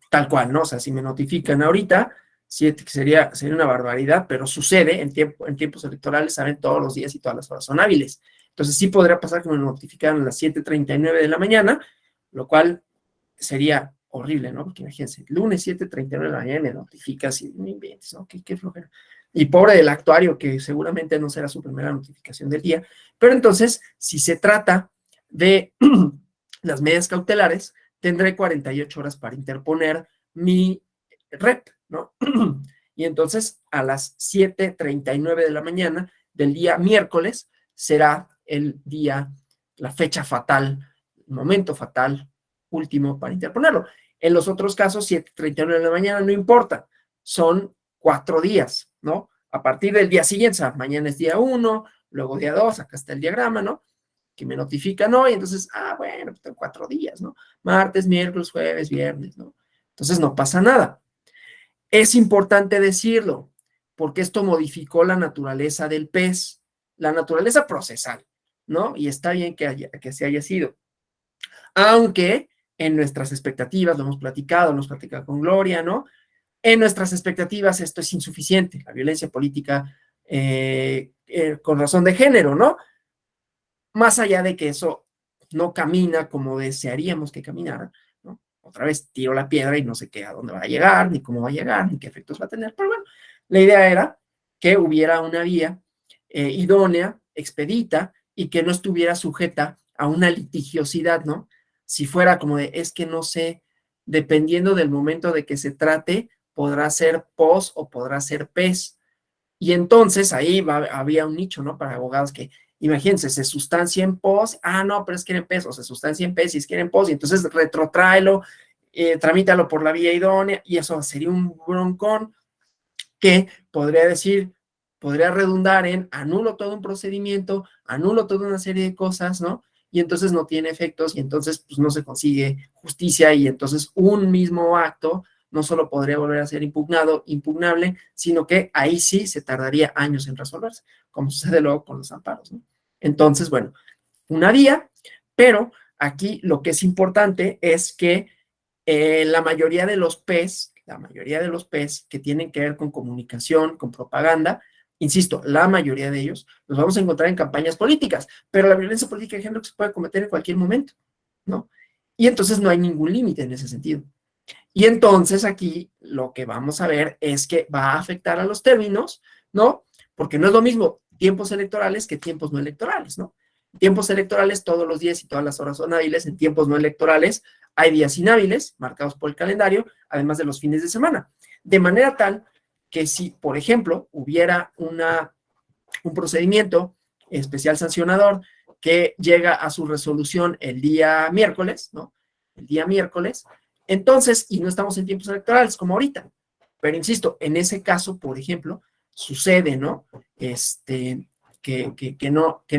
tal cual, ¿no? O sea, si me notifican ahorita, sería una barbaridad, pero sucede en tiempos electorales, saben, todos los días y todas las horas son hábiles. Entonces sí podría pasar que me notificaran a las 7:39 de la mañana, lo cual sería horrible, ¿no? Porque imagínense, lunes 7:39 de la mañana me notificas y me inventes, ¿no? Qué flojera. Y pobre del actuario, que seguramente no será su primera notificación del día. Pero entonces, si se trata de las medidas cautelares, tendré 48 horas para interponer mi rep, ¿no? Y entonces a las 7:39 de la mañana del día miércoles será la fecha fatal, el momento fatal último para interponerlo. En los otros casos, 7:39 de la mañana no importa, son 4 días, ¿no? A partir del día siguiente, o sea, mañana es día 1, luego día 2, acá está el diagrama, ¿no? Que me notifican hoy, entonces, bueno, pues tengo 4 días, ¿no? Martes, miércoles, jueves, viernes, ¿no? Entonces no pasa nada. Es importante decirlo, porque esto modificó la naturaleza del pez, la naturaleza procesal, ¿no? Y está bien que se haya sido. Aunque en nuestras expectativas, lo hemos platicado con Gloria, ¿no? En nuestras expectativas esto es insuficiente, la violencia política con razón de género, ¿no? Más allá de que eso no camina como desearíamos que caminara, ¿no? Otra vez tiro la piedra y no sé qué, a dónde va a llegar, ni cómo va a llegar, ni qué efectos va a tener, pero bueno, la idea era que hubiera una vía idónea, expedita, y que no estuviera sujeta a una litigiosidad, ¿no? Si fuera como de, es que no sé, dependiendo del momento de que se trate, podrá ser pos o podrá ser pes. Y entonces ahí había un nicho, ¿no? Para abogados que, imagínense, se sustancia en pos, no, pero es que quieren pes, o se sustancia en pes y quieren pos, y entonces retrotráelo, tramítalo por la vía idónea, y eso sería un broncón que podría redundar en anulo todo un procedimiento, anulo toda una serie de cosas, ¿no? Y entonces no tiene efectos y entonces pues no se consigue justicia y entonces un mismo acto no solo podría volver a ser impugnable, sino que ahí sí se tardaría años en resolverse, como sucede luego con los amparos, ¿no? Entonces, bueno, una vía, pero aquí lo que es importante es que la mayoría de los PES que tienen que ver con comunicación, con propaganda, insisto, la mayoría de ellos los vamos a encontrar en campañas políticas, pero la violencia política de género se puede cometer en cualquier momento, ¿no? Y entonces no hay ningún límite en ese sentido. Y entonces aquí lo que vamos a ver es que va a afectar a los términos, ¿no? Porque no es lo mismo tiempos electorales que tiempos no electorales, ¿no? Tiempos electorales todos los días y todas las horas son hábiles, en tiempos no electorales hay días inhábiles marcados por el calendario, además de los fines de semana. De manera tal que si, por ejemplo, hubiera un procedimiento especial sancionador que llega a su resolución el día miércoles, ¿no? El día miércoles, entonces, y no estamos en tiempos electorales como ahorita, pero insisto, en ese caso, por ejemplo, sucede, ¿no? Que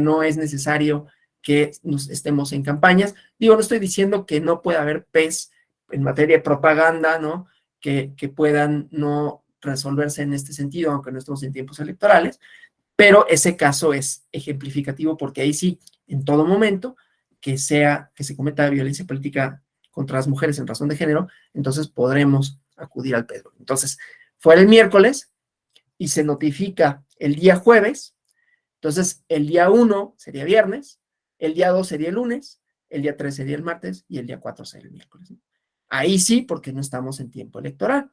no es necesario que nos estemos en campañas. Digo, no estoy diciendo que no pueda haber PES en materia de propaganda, ¿no? Que puedan no resolverse en este sentido, aunque no estemos en tiempos electorales, pero ese caso es ejemplificativo porque ahí sí, en todo momento que se cometa violencia política contra las mujeres en razón de género, entonces podremos acudir al PES. Entonces, fuera el miércoles y se notifica el día jueves, entonces el día 1 sería viernes, el día 2 sería el lunes, el día 3 sería el martes y el día 4 sería el miércoles. Ahí sí, porque no estamos en tiempo electoral.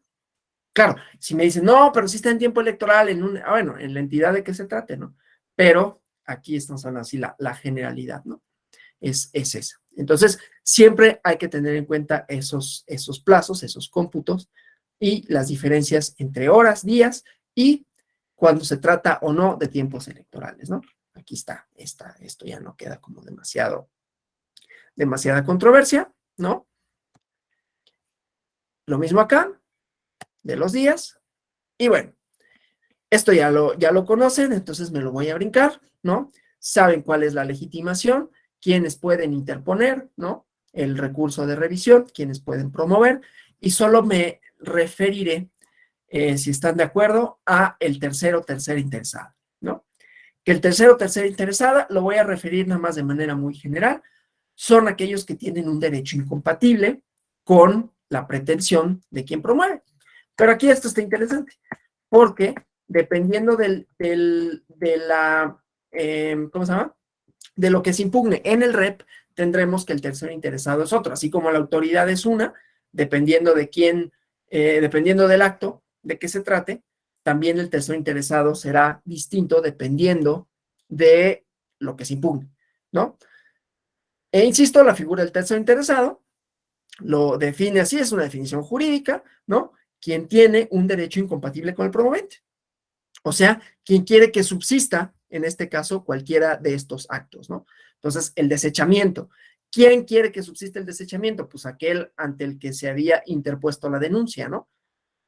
Claro, si me dicen, no, pero sí está en tiempo electoral, bueno, en la entidad de que se trate, ¿no? Pero aquí estamos hablando así, la generalidad, ¿no? Es esa. Entonces, siempre hay que tener en cuenta esos plazos, esos cómputos y las diferencias entre horas, días y cuando se trata o no de tiempos electorales, ¿no? Aquí está, esto ya no queda como demasiada controversia, ¿no? Lo mismo acá, de los días, y bueno, esto ya lo conocen, entonces me lo voy a brincar, ¿no? Saben cuál es la legitimación, quiénes pueden interponer, ¿no? El recurso de revisión, quiénes pueden promover, y solo me referiré, si están de acuerdo, a el tercera interesada, ¿no? Que el tercera interesada lo voy a referir nada más de manera muy general, son aquellos que tienen un derecho incompatible con la pretensión de quien promueve. Pero aquí esto está interesante, porque dependiendo ¿cómo se llama? De lo que se impugne en el REP, tendremos que el tercero interesado es otro, así como la autoridad es una, dependiendo de quién, dependiendo del acto de qué se trate, también el tercero interesado será distinto dependiendo de lo que se impugne, ¿no? E insisto, la figura del tercero interesado lo define así, es una definición jurídica, ¿no? Quien tiene un derecho incompatible con el promovente. O sea, quien quiere que subsista, en este caso, cualquiera de estos actos, ¿no? Entonces, el desechamiento. ¿Quién quiere que subsista el desechamiento? Pues aquel ante el que se había interpuesto la denuncia, ¿no? O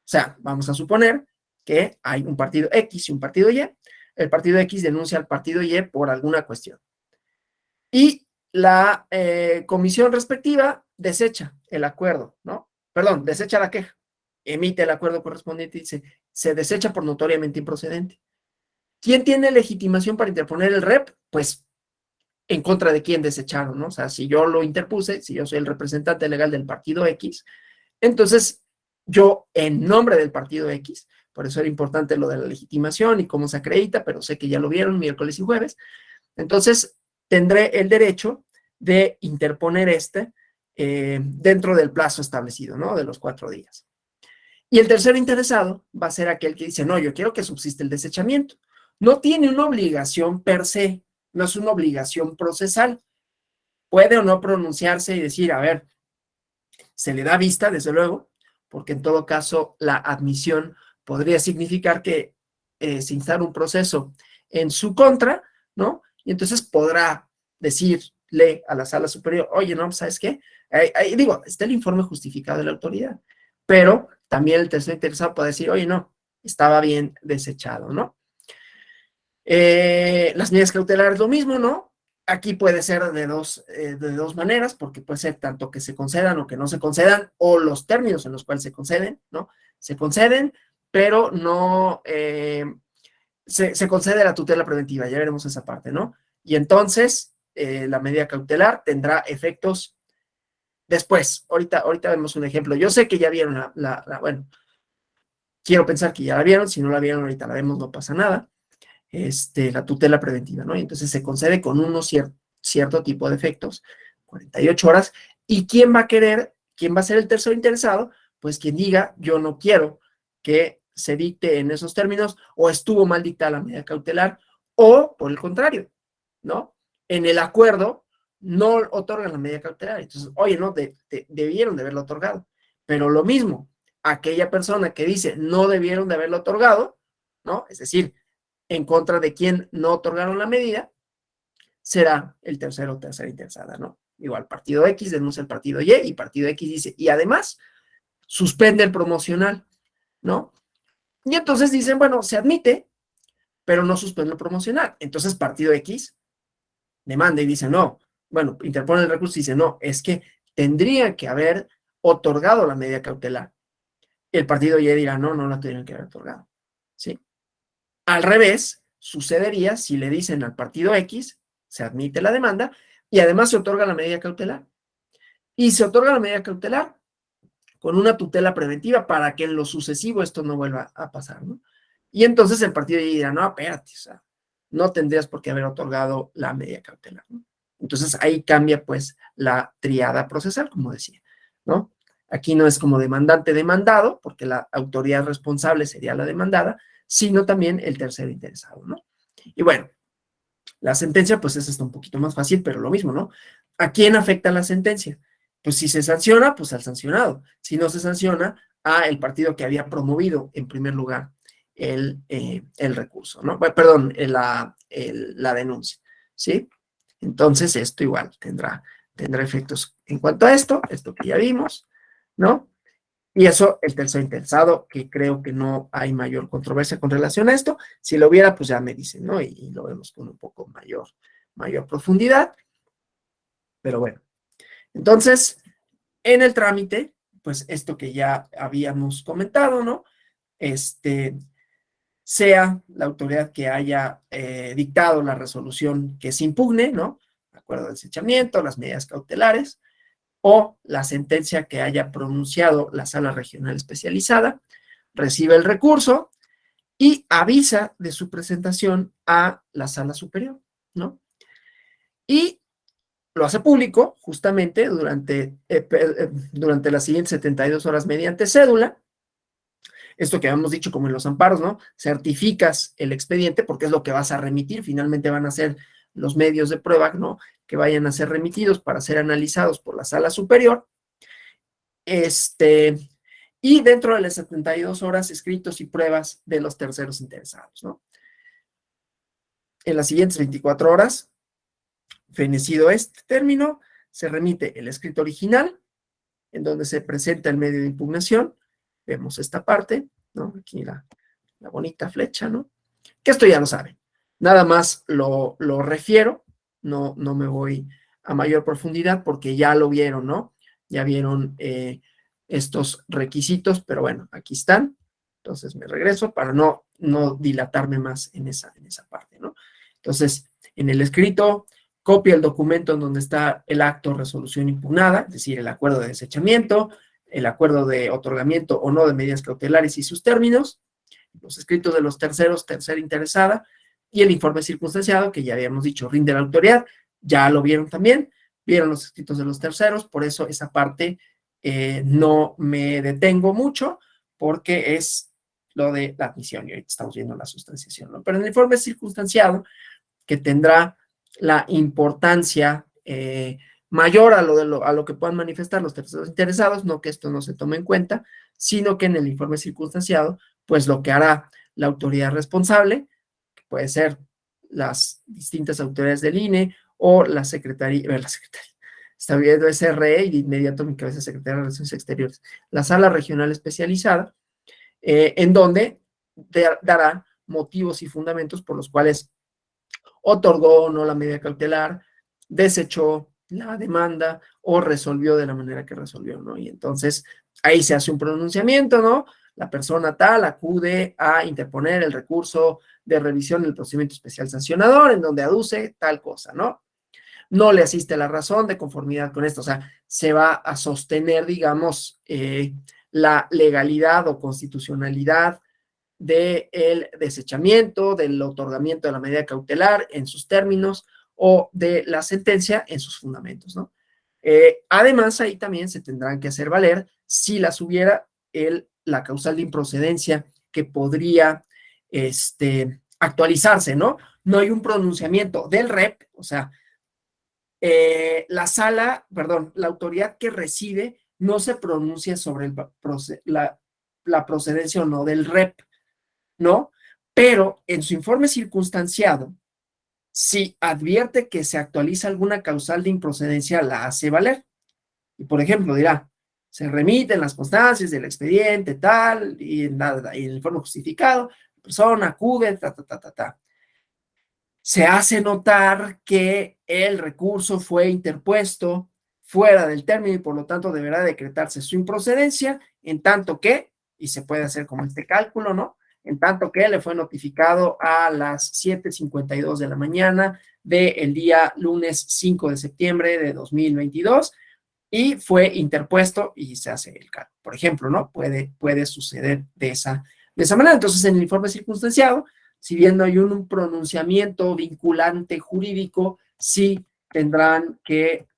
sea, vamos a suponer que hay un partido X y un partido Y. el partido X denuncia al partido Y por alguna cuestión. Y la comisión respectiva desecha el acuerdo, ¿no? Perdón, desecha la queja, emite el acuerdo correspondiente y dice, se desecha por notoriamente improcedente. ¿Quién tiene legitimación para interponer el rep? Pues en contra de quién desecharon, ¿no? O sea, si yo lo interpuse, si yo soy el representante legal del partido X, entonces yo en nombre del partido X, por eso era importante lo de la legitimación y cómo se acredita, pero sé que ya lo vieron miércoles y jueves, entonces tendré el derecho de interponer dentro del plazo establecido, ¿no? De los 4 días. Y el tercero interesado va a ser aquel que dice, no, yo quiero que subsiste el desechamiento. No tiene una obligación per se, no es una obligación procesal. Puede o no pronunciarse y decir, a ver, se le da vista, desde luego, porque en todo caso la admisión podría significar que se instala un proceso en su contra, ¿no? Y entonces podrá decirle a la sala superior, oye, no, ¿sabes qué? Digo, está el informe justificado de la autoridad, pero también el tercer interesado puede decir, oye, no, estaba bien desechado, ¿no? Las medidas cautelares lo mismo, ¿no? Aquí puede ser de dos maneras, porque puede ser tanto que se concedan o que no se concedan, o los términos en los cuales se conceden, ¿no? Se conceden, pero no se concede la tutela preventiva, ya veremos esa parte, ¿no? Y entonces la medida cautelar tendrá efectos después. Ahorita vemos un ejemplo. Yo sé que ya vieron bueno, quiero pensar que ya la vieron, si no la vieron ahorita la vemos, no pasa nada. La tutela preventiva, ¿no? Y entonces se concede con unos cierto tipo de efectos, 48 horas, y ¿quién va a ser el tercero interesado? Pues quien diga, yo no quiero que se dicte en esos términos, o estuvo mal dictada la medida cautelar, o por el contrario, ¿no? En el acuerdo no otorgan la medida cautelar, entonces, oye, no, debieron de haberlo otorgado, pero lo mismo, aquella persona que dice no debieron de haberlo otorgado, ¿no? Es decir, en contra de quien no otorgaron la medida, será el tercera interesada, ¿no? Igual, partido X denuncia el partido Y partido X dice, y además suspende el promocional, ¿no? Y entonces dicen, bueno, se admite, pero no suspende el promocional. Entonces partido X demanda y dice, no, bueno, interpone el recurso y dice, no, es que tendría que haber otorgado la medida cautelar. El partido Y dirá, no, no la tuvieron que haber otorgado, ¿sí? Al revés, sucedería si le dicen al partido X, se admite la demanda y además se otorga la medida cautelar. Y se otorga la medida cautelar con una tutela preventiva para que en lo sucesivo esto no vuelva a pasar, ¿no? Y entonces el partido dirá, no, espérate, o sea, no tendrías por qué haber otorgado la medida cautelar, ¿no? Entonces ahí cambia pues la triada procesal, como decía, ¿no? Aquí no es como demandante-demandado, porque la autoridad responsable sería la demandada, sino también el tercero interesado, ¿no? Y bueno, la sentencia, pues esa está un poquito más fácil, pero lo mismo, ¿no? ¿A quién afecta la sentencia? Pues si se sanciona, pues al sancionado. Si no se sanciona, a el partido que había promovido en primer lugar el recurso, ¿no? Perdón, la denuncia, ¿sí? Entonces, esto igual tendrá efectos en cuanto a esto que ya vimos, ¿no? Y eso, el tercer interesado, que creo que no hay mayor controversia con relación a esto. Si lo hubiera, pues ya me dicen, ¿no? Y lo vemos con un poco mayor profundidad. Pero bueno, entonces, en el trámite, pues esto que ya habíamos comentado, ¿no? Sea la autoridad que haya dictado la resolución que se impugne, ¿no? Acuerdo de desechamiento, las medidas cautelares, o la sentencia que haya pronunciado la sala regional especializada, recibe el recurso y avisa de su presentación a la sala superior, ¿no? Y lo hace público justamente durante las siguientes 72 horas mediante cédula. Esto que habíamos dicho como en los amparos, ¿no? Certificas el expediente porque es lo que vas a remitir, finalmente van a ser los medios de prueba, ¿no? Que vayan a ser remitidos para ser analizados por la sala superior. Y dentro de las 72 horas, escritos y pruebas de los terceros interesados, ¿no? En las siguientes 24 horas, fenecido este término, se remite el escrito original, en donde se presenta el medio de impugnación. Vemos esta parte, ¿no? Aquí la bonita flecha, ¿no? Que esto ya lo saben. Nada más lo refiero, no me voy a mayor profundidad porque ya lo vieron, ¿no? Ya vieron estos requisitos, pero bueno, aquí están. Entonces me regreso para no dilatarme más en esa parte, ¿no? Entonces, en el escrito, copia el documento en donde está el acto de resolución impugnada, es decir, el acuerdo de desechamiento, el acuerdo de otorgamiento o no de medidas cautelares y sus términos, los escritos de los terceros, tercera interesada, y el informe circunstanciado, que ya habíamos dicho, rinde la autoridad, ya lo vieron también, vieron los escritos de los terceros, por eso esa parte no me detengo mucho, porque es lo de la admisión, y ahorita estamos viendo la sustanciación, ¿no? Pero en el informe circunstanciado, que tendrá la importancia mayor a lo que puedan manifestar los terceros interesados, no que esto no se tome en cuenta, sino que en el informe circunstanciado, pues lo que hará la autoridad responsable, que puede ser las distintas autoridades del INE o la Secretaría, está viendo SRE y de inmediato mi cabeza Secretaría de Relaciones Exteriores, la sala regional especializada, en donde dará motivos y fundamentos por los cuales otorgó o no la medida cautelar, desechó la demanda o resolvió de la manera que resolvió, ¿no? Y entonces ahí se hace un pronunciamiento, ¿no? La persona tal acude a interponer el recurso de revisión del procedimiento especial sancionador en donde aduce tal cosa, ¿no? No le asiste la razón de conformidad con esto, o sea, se va a sostener, digamos, la legalidad o constitucionalidad del desechamiento, del otorgamiento de la medida cautelar en sus términos o de la sentencia en sus fundamentos, ¿no? Además, ahí también se tendrán que hacer valer, si las hubiera, la causal de improcedencia que podría actualizarse, ¿no? No hay un pronunciamiento del REP, o sea, la autoridad que recibe no se pronuncia sobre la procedencia o no del REP, ¿no? Pero en su informe circunstanciado, si advierte que se actualiza alguna causal de improcedencia, la hace valer. Y por ejemplo, dirá, se remiten las constancias del expediente, tal, y en el informe justificado, la persona acude, ta. Se hace notar que el recurso fue interpuesto fuera del término y por lo tanto deberá decretarse su improcedencia, en tanto que, y se puede hacer como este cálculo, ¿no? En tanto que le fue notificado a las 7:52 de la mañana del día lunes 5 de septiembre de 2022 y fue interpuesto y se hace el cálculo. Por ejemplo, ¿no? Puede suceder de esa manera. Entonces, en el informe circunstanciado, si bien no hay un pronunciamiento vinculante jurídico, sí tendrán que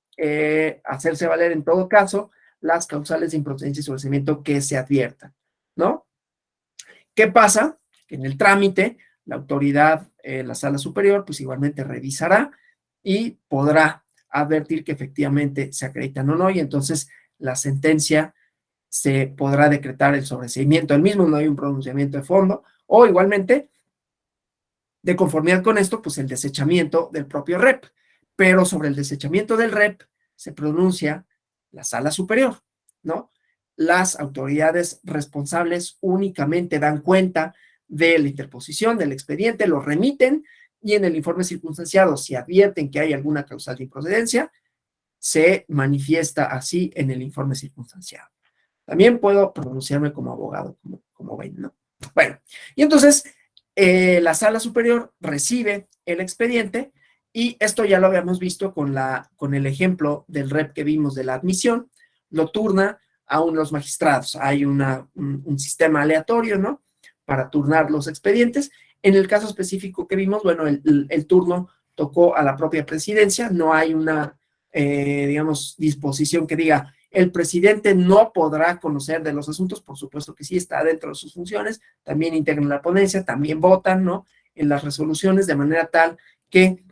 hacerse valer en todo caso las causales de improcedencia y sobreseimiento que se adviertan, ¿no? ¿Qué pasa? Que en el trámite, la autoridad, la sala superior, pues igualmente revisará y podrá advertir que efectivamente se acreditan o no, y entonces la sentencia se podrá decretar el sobreseimiento del mismo, no hay un pronunciamiento de fondo, o igualmente de conformidad con esto, pues el desechamiento del propio REP. Pero sobre el desechamiento del REP se pronuncia la sala superior, ¿no? Las autoridades responsables únicamente dan cuenta de la interposición del expediente, lo remiten y en el informe circunstanciado, si advierten que hay alguna causal de improcedencia, se manifiesta así en el informe circunstanciado. También puedo pronunciarme como abogado, como ven, ¿no? Bueno, y entonces la sala superior recibe el expediente y esto ya lo habíamos visto con el ejemplo del REP que vimos de la admisión, lo turna a los magistrados. Hay un sistema aleatorio, ¿no? Para turnar los expedientes. En el caso específico que vimos, bueno, el turno tocó a la propia presidencia, no hay una, digamos, disposición que diga, el presidente no podrá conocer de los asuntos, por supuesto que sí, está dentro de sus funciones, también integran la ponencia, también votan, ¿no? En las resoluciones, de manera tal que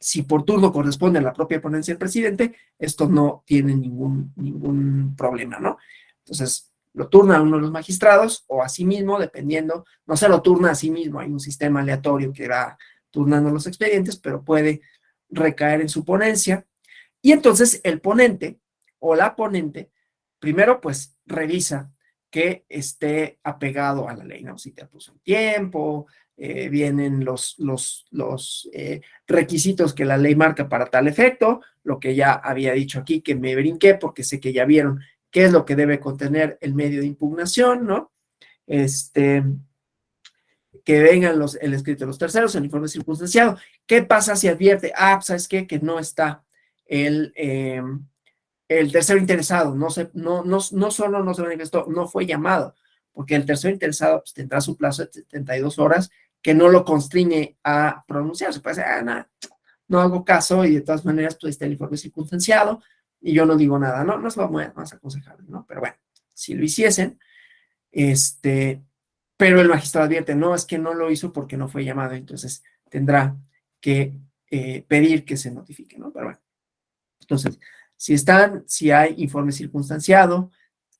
si por turno corresponde a la propia ponencia del presidente, esto no tiene ningún problema, ¿no? Entonces, lo turna a uno de los magistrados o a sí mismo, dependiendo, no se lo turna a sí mismo, hay un sistema aleatorio que va turnando los expedientes, pero puede recaer en su ponencia. Y entonces el ponente o la ponente, primero pues revisa que esté apegado a la ley, ¿no? Si te puso un tiempo, vienen los requisitos que la ley marca para tal efecto, lo que ya había dicho aquí, que me brinqué porque sé que ya vieron qué es lo que debe contener el medio de impugnación, ¿no? Que vengan el escrito de los terceros, el informe circunstanciado. ¿Qué pasa si advierte? Pues, ¿sabes qué? Que no está el tercero interesado, no solo no se manifestó, no fue llamado, porque el tercero interesado pues, tendrá su plazo de 72 horas que no lo constriñe a pronunciarse. Puede decir, no hago caso y de todas maneras pues está el informe circunstanciado y yo no digo nada, no es lo más aconsejable, ¿no? Pero bueno, si lo hiciesen, pero el magistrado advierte, no, es que no lo hizo porque no fue llamado, entonces tendrá que pedir que se notifique, ¿no? Pero bueno, entonces, si hay informe circunstanciado,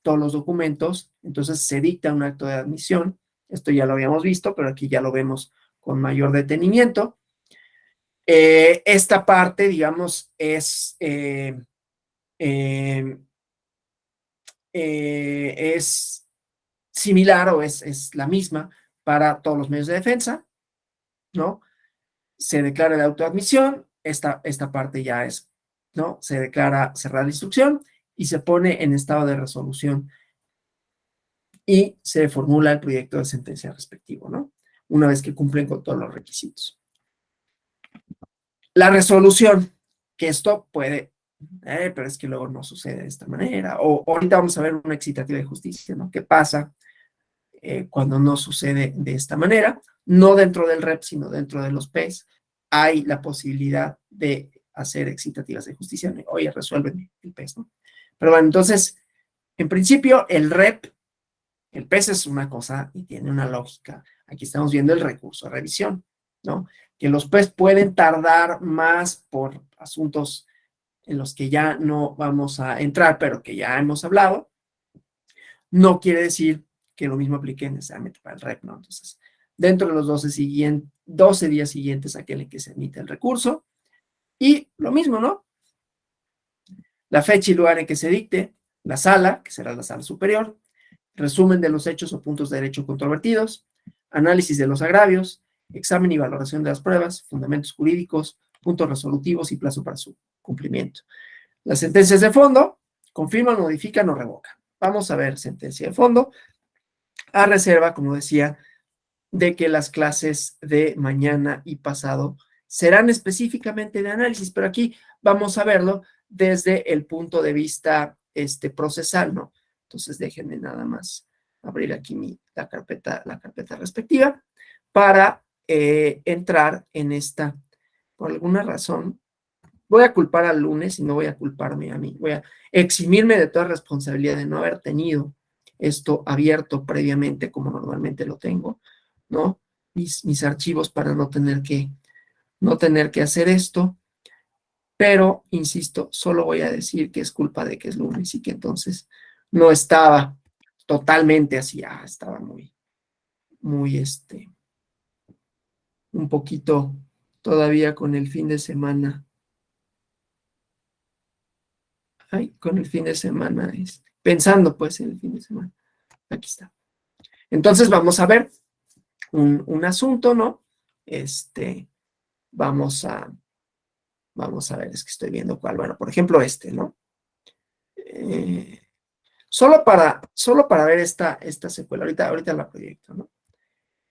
todos los documentos, entonces se dicta un acto de admisión. Esto ya lo habíamos visto, pero aquí ya lo vemos con mayor detenimiento. Esta parte, digamos, es similar o es la misma para todos los medios de defensa, ¿no? Se declara la autoadmisión, esta parte ya es, ¿no? Se declara cerrada la instrucción y se pone en estado de resolución y se formula el proyecto de sentencia respectivo, ¿no? Una vez que cumplen con todos los requisitos. La resolución, que esto puede, pero es que luego no sucede de esta manera, o ahorita vamos a ver una excitativa de justicia, ¿no? ¿Qué pasa cuando no sucede de esta manera? No dentro del REP, sino dentro de los PES, hay la posibilidad de hacer excitativas de justicia. Oye, resuelven el PES, ¿no? Pero bueno, entonces, en principio, el REP, el PES es una cosa y tiene una lógica. Aquí estamos viendo el recurso a revisión, ¿no? Que los PES pueden tardar más por asuntos en los que ya no vamos a entrar, pero que ya hemos hablado. No quiere decir que lo mismo aplique necesariamente para el REP, ¿no? Entonces, dentro de los 12 días siguientes a aquel en que se emite el recurso, y lo mismo, ¿no? La fecha y lugar en que se dicte, la sala, que será la sala superior, resumen de los hechos o puntos de derecho controvertidos, análisis de los agravios, examen y valoración de las pruebas, fundamentos jurídicos, puntos resolutivos y plazo para su cumplimiento. Las sentencias de fondo confirman, modifican o revocan. Vamos a ver sentencia de fondo, a reserva, como decía, de que las clases de mañana y pasado serán específicamente de análisis, pero aquí vamos a verlo desde el punto de vista procesal, ¿no? Entonces déjenme nada más abrir aquí la carpeta respectiva para entrar en esta. Por alguna razón, voy a culpar al lunes y no voy a culparme a mí. Voy a eximirme de toda responsabilidad de no haber tenido esto abierto previamente como normalmente lo tengo, ¿no? Mis archivos para no tener que hacer esto. Pero, insisto, solo voy a decir que es culpa de que es lunes y que entonces no estaba totalmente así. Estaba muy, un poquito todavía con el fin de semana. Con el fin de semana, pensando pues en el fin de semana. Aquí está. Entonces vamos a ver un asunto, ¿no? Vamos a ver, es que estoy viendo cuál. Bueno, por ejemplo, ¿no? Solo para ver esta secuela, ahorita la proyecto, ¿no?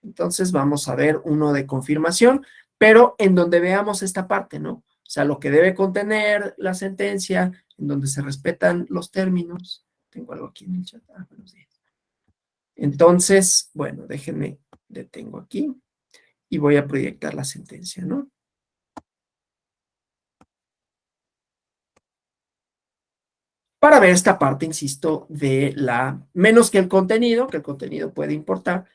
Entonces vamos a ver uno de confirmación, pero en donde veamos esta parte, ¿no? O sea, lo que debe contener la sentencia, en donde se respetan los términos. Tengo algo aquí en el chat. Buenos días. Entonces, bueno, déjenme, detengo aquí y voy a proyectar la sentencia, ¿no? Para ver esta parte, insisto, menos que el contenido puede importar,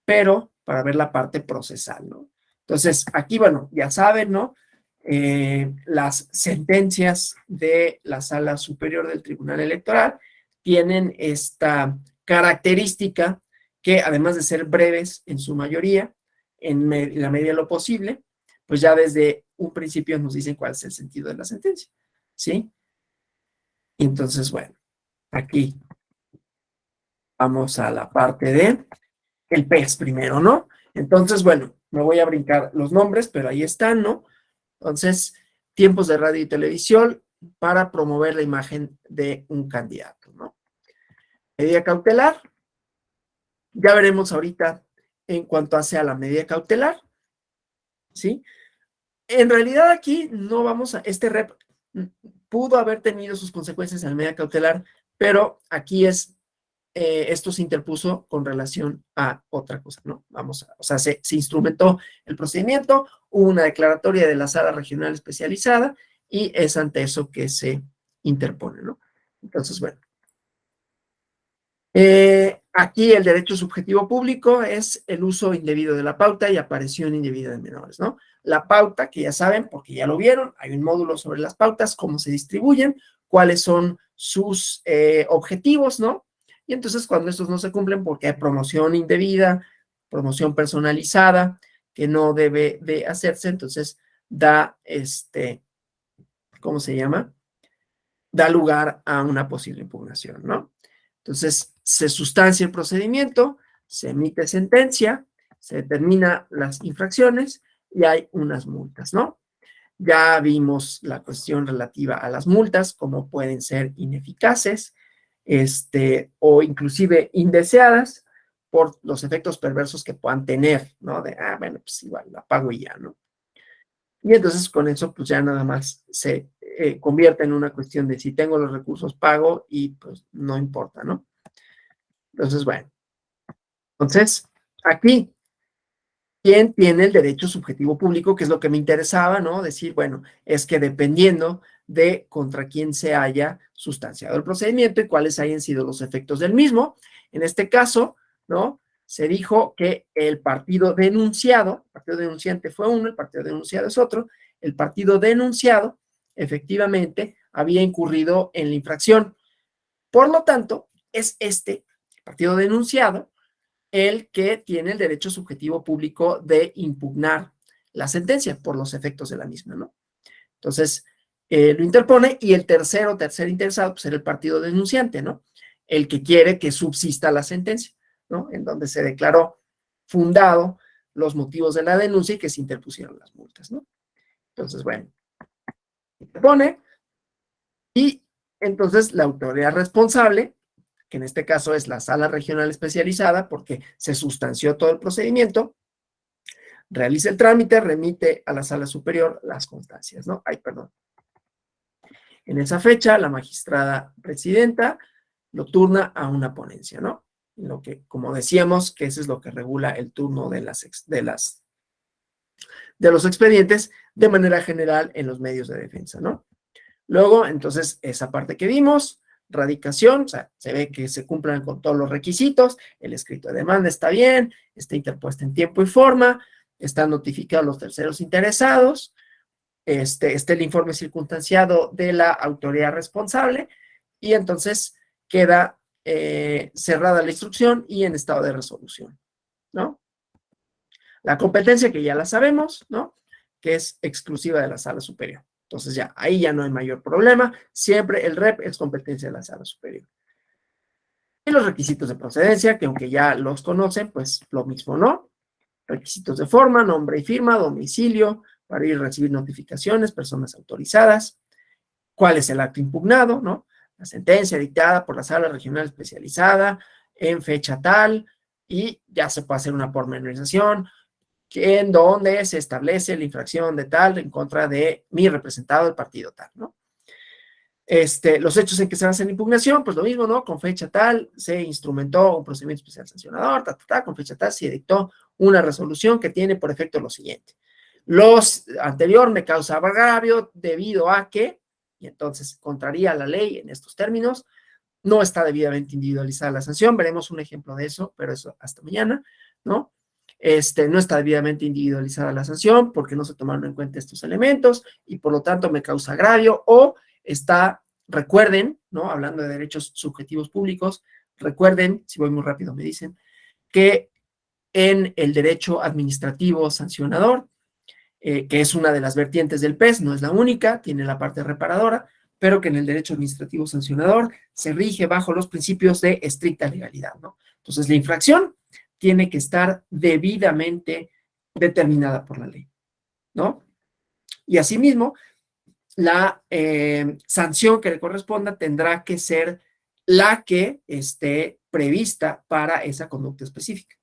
pero para ver la parte procesal, ¿no? Entonces, aquí, bueno, ya saben, ¿no? Las sentencias de la Sala Superior del Tribunal Electoral tienen esta característica que, además de ser breves en su mayoría, en la medida de lo posible, pues ya desde un principio nos dicen cuál es el sentido de la sentencia, ¿sí? Entonces, bueno, aquí vamos a la parte de el PES primero, ¿no? Entonces, bueno, me voy a brincar los nombres, pero ahí están, ¿no? Entonces, tiempos de radio y televisión para promover la imagen de un candidato, ¿no? Medida cautelar, ya veremos ahorita en cuanto hace a la medida cautelar, ¿sí? En realidad aquí no vamos a, este rep pudo haber tenido sus consecuencias en la medida cautelar, pero aquí es, esto se interpuso con relación a otra cosa, ¿no? Vamos a, o sea, se instrumentó el procedimiento, hubo una declaratoria de la sala regional especializada y es ante eso que se interpone, ¿no? Entonces, bueno. Aquí el derecho subjetivo público es el uso indebido de la pauta y aparición indebida de menores, ¿no? La pauta, que ya saben, porque ya lo vieron, hay un módulo sobre las pautas, cómo se distribuyen, cuáles son sus objetivos, ¿no? Y entonces cuando estos no se cumplen, porque hay promoción indebida, promoción personalizada, que no debe de hacerse, entonces da, ¿cómo se llama? Da lugar a una posible impugnación, ¿no? Entonces, se sustancia el procedimiento, se emite sentencia, se determina las infracciones y hay unas multas, ¿no? Ya vimos la cuestión relativa a las multas, cómo pueden ser ineficaces, o inclusive indeseadas por los efectos perversos que puedan tener, ¿no? De, bueno, pues igual la pago y ya, ¿no? Y entonces con eso pues ya nada más se convierte en una cuestión de si tengo los recursos pago y pues no importa, ¿no? Entonces, bueno, entonces aquí, ¿quién tiene el derecho subjetivo público? Que es lo que me interesaba, ¿no? Decir, bueno, es que dependiendo de contra quién se haya sustanciado el procedimiento y cuáles hayan sido los efectos del mismo, en este caso, ¿no? Se dijo que el partido denunciado, el partido denunciante fue uno, el partido denunciado es otro, el partido denunciado efectivamente había incurrido en la infracción. Por lo tanto, es este partido denunciado el que tiene el derecho subjetivo público de impugnar la sentencia por los efectos de la misma, ¿no? Entonces, lo interpone y el tercer interesado, pues era el partido denunciante, ¿no? El que quiere que subsista la sentencia, ¿no? En donde se declaró fundado los motivos de la denuncia y que se interpusieron las multas, ¿no? Entonces, bueno, interpone y entonces la autoridad responsable, que en este caso es la sala regional especializada, porque se sustanció todo el procedimiento, realiza el trámite, remite a la sala superior las constancias, ¿no? Ay, perdón. En esa fecha, la magistrada presidenta lo turna a una ponencia, ¿no? Lo que, como decíamos, que eso es lo que regula el turno de los expedientes de manera general en los medios de defensa, ¿no? Luego, entonces, esa parte que vimos, radicación, o sea, se ve que se cumplan con todos los requisitos, el escrito de demanda está bien, está interpuesta en tiempo y forma, están notificados los terceros interesados, el informe circunstanciado de la autoridad responsable y entonces queda cerrada la instrucción y en estado de resolución, ¿no? La competencia que ya la sabemos, ¿no? Que es exclusiva de la sala superior. Entonces ya, ahí ya no hay mayor problema. Siempre el REP es competencia de la sala superior. Y los requisitos de procedencia, que aunque ya los conocen, pues lo mismo, ¿no? Requisitos de forma, nombre y firma, domicilio, para ir a recibir notificaciones, personas autorizadas, cuál es el acto impugnado, ¿no? La sentencia dictada por la sala regional especializada en fecha tal y ya se puede hacer una pormenorización en donde se establece la infracción de tal en contra de mi representado del partido tal, ¿no? Los hechos en que se hace la impugnación, pues lo mismo, ¿no? Con fecha tal se instrumentó un procedimiento especial sancionador, con fecha tal se dictó una resolución que tiene por efecto lo siguiente. Los anterior me causaba agravio debido a que, y entonces contraría la ley en estos términos, no está debidamente individualizada la sanción, veremos un ejemplo de eso, pero eso hasta mañana, ¿no? No está debidamente individualizada la sanción porque no se tomaron en cuenta estos elementos y por lo tanto me causa agravio o está, recuerden, ¿no? Hablando de derechos subjetivos públicos, recuerden, si voy muy rápido me dicen, que en el derecho administrativo sancionador, que es una de las vertientes del PES, no es la única, tiene la parte reparadora, pero que en el derecho administrativo sancionador se rige bajo los principios de estricta legalidad, ¿no? Entonces, la infracción tiene que estar debidamente determinada por la ley, ¿no? Y asimismo, la sanción que le corresponda tendrá que ser la que esté prevista para esa conducta específica.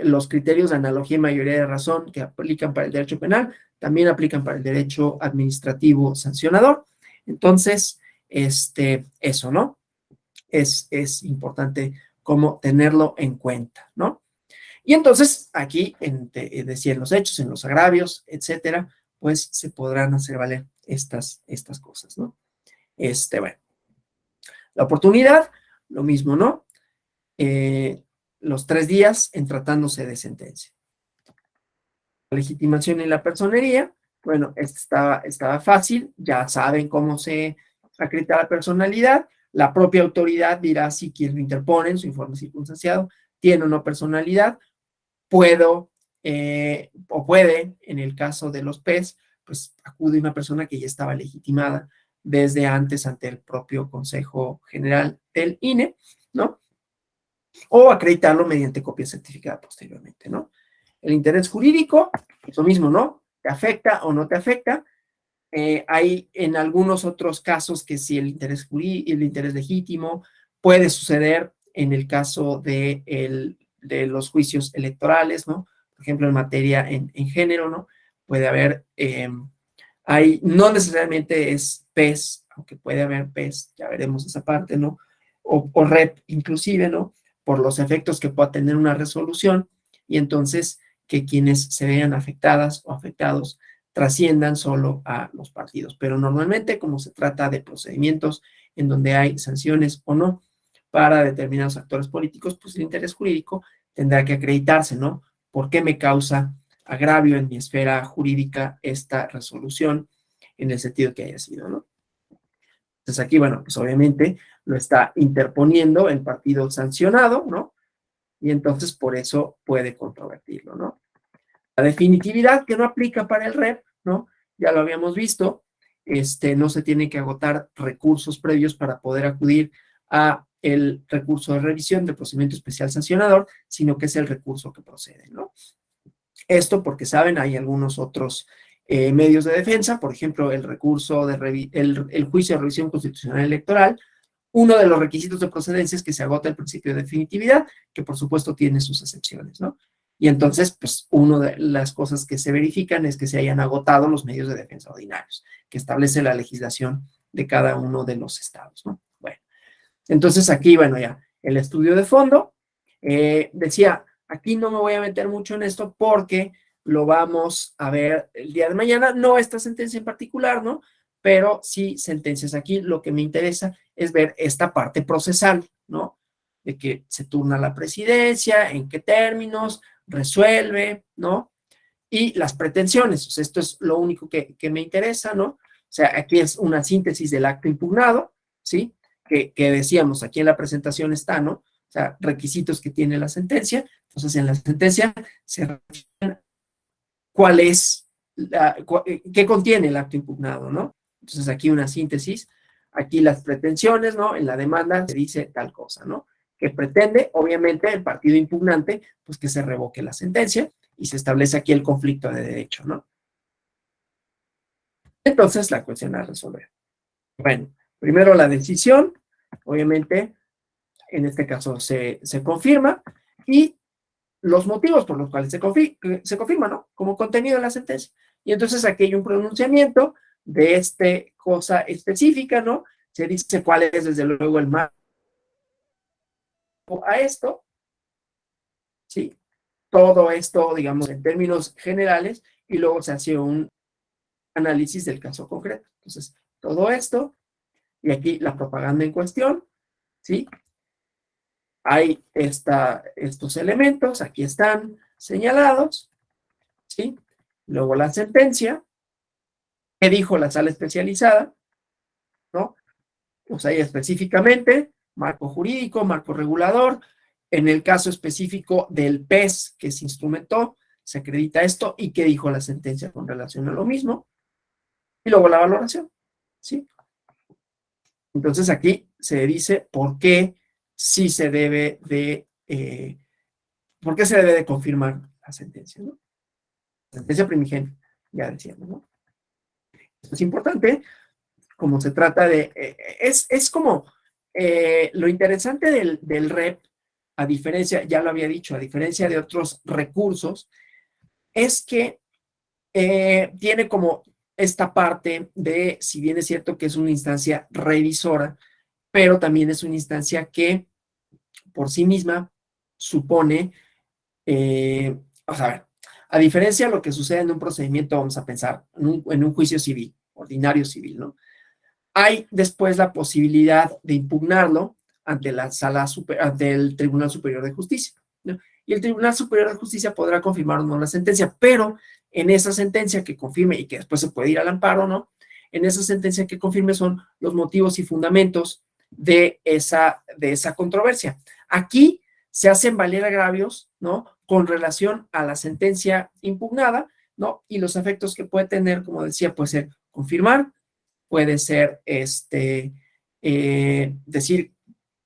Los criterios de analogía y mayoría de razón que aplican para el derecho penal también aplican para el derecho administrativo sancionador. Entonces, eso, ¿no? Es importante como tenerlo en cuenta, ¿no? Y entonces aquí, decía, en los hechos, en los agravios, etcétera, pues se podrán hacer valer estas cosas, ¿no? Bueno, la oportunidad, lo mismo, ¿no? Los 3 días en tratándose de sentencia. La legitimación y la personería, bueno, estaba fácil, ya saben cómo se acredita la personalidad, la propia autoridad dirá si quien lo interpone en su informe circunstanciado tiene o no personalidad, puedo o puede, en el caso de los PES, pues acude una persona que ya estaba legitimada desde antes ante el propio Consejo General del INE, ¿no? O acreditarlo mediante copia certificada posteriormente, ¿no? El interés jurídico, es lo mismo, ¿no? ¿Te afecta o no te afecta? Hay en algunos otros casos que si el interés legítimo puede suceder en el caso de los juicios electorales, ¿no? Por ejemplo, en materia en género, ¿no? Puede haber, no necesariamente es PES, aunque puede haber PES, ya veremos esa parte, ¿no? O REP inclusive, ¿no? Por los efectos que pueda tener una resolución, y entonces que quienes se vean afectadas o afectados trasciendan solo a los partidos. Pero normalmente, como se trata de procedimientos en donde hay sanciones o no para determinados actores políticos, pues el interés jurídico tendrá que acreditarse, ¿no? ¿Por qué me causa agravio en mi esfera jurídica esta resolución en el sentido que haya sido, ¿no? Entonces aquí, bueno, pues obviamente lo está interponiendo el partido sancionado, ¿no? Y entonces por eso puede controvertirlo, ¿no? La definitividad que no aplica para el REP, ¿no? Ya lo habíamos visto, no se tienen que agotar recursos previos para poder acudir a el recurso de revisión del procedimiento especial sancionador, sino que es el recurso que procede, ¿no? Esto porque, saben, hay algunos otros medios de defensa, por ejemplo, el recurso el juicio de revisión constitucional electoral. Uno de los requisitos de procedencia es que se agota el principio de definitividad, que por supuesto tiene sus excepciones, ¿no? Y entonces, pues, una de las cosas que se verifican es que se hayan agotado los medios de defensa ordinarios, que establece la legislación de cada uno de los estados, ¿no? Bueno, entonces aquí, bueno, ya, el estudio de fondo, decía, aquí no me voy a meter mucho en esto porque lo vamos a ver el día de mañana, no esta sentencia en particular, ¿no? Pero sí sentencias. Aquí lo que me interesa es ver esta parte procesal, ¿no? De que se turna la presidencia, en qué términos, resuelve, ¿no? Y las pretensiones, o sea, esto es lo único que me interesa, ¿no? O sea, aquí es una síntesis del acto impugnado, ¿sí? Que decíamos, aquí en la presentación está, ¿no? O sea, requisitos que tiene la sentencia. Entonces, en la sentencia se refiere cuál es, qué contiene el acto impugnado, ¿no? Entonces, aquí una síntesis, aquí las pretensiones, ¿no? En la demanda se dice tal cosa, ¿no? Que pretende, obviamente, el partido impugnante, pues que se revoque la sentencia y se establece aquí el conflicto de derecho, ¿no? Entonces, la cuestión a resolver. Bueno, primero la decisión, obviamente, en este caso se confirma, y los motivos por los cuales se confirma, ¿no? Como contenido de la sentencia. Y entonces aquí hay un pronunciamiento de cosa específica, ¿no? Se dice cuál es, desde luego, el marco a esto, ¿sí? Todo esto, digamos, en términos generales, y luego se hace un análisis del caso concreto. Entonces, todo esto, y aquí la propaganda en cuestión, ¿sí? Hay estos elementos, aquí están señalados, ¿sí? Luego la sentencia, ¿qué dijo la sala especializada? ¿No? Pues ahí específicamente, marco jurídico, marco regulador. En el caso específico del PES que se instrumentó, se acredita esto, y qué dijo la sentencia con relación a lo mismo. Y luego la valoración, ¿sí? Entonces aquí se dice por qué sí se debe de ¿por qué se debe de confirmar la sentencia, ¿no? La sentencia primigenia, ya decíamos, ¿no? Esto es importante, como se trata de, es como lo interesante del REP, a diferencia, ya lo había dicho, a diferencia de otros recursos, es que tiene como esta parte de, si bien es cierto que es una instancia revisora, pero también es una instancia que por sí misma supone, o sea, a diferencia de lo que sucede en un procedimiento, vamos a pensar, en un juicio civil, ordinario civil, ¿no? Hay después la posibilidad de impugnarlo ante la ante el Tribunal Superior de Justicia, ¿no? Y el Tribunal Superior de Justicia podrá confirmar o no la sentencia, pero en esa sentencia que confirme y que después se puede ir al amparo, ¿no? En esa sentencia que confirme son los motivos y fundamentos de esa controversia. Aquí se hacen valer agravios, ¿no? Con relación a la sentencia impugnada, ¿no? Y los efectos que puede tener, como decía, puede ser confirmar, puede ser decir,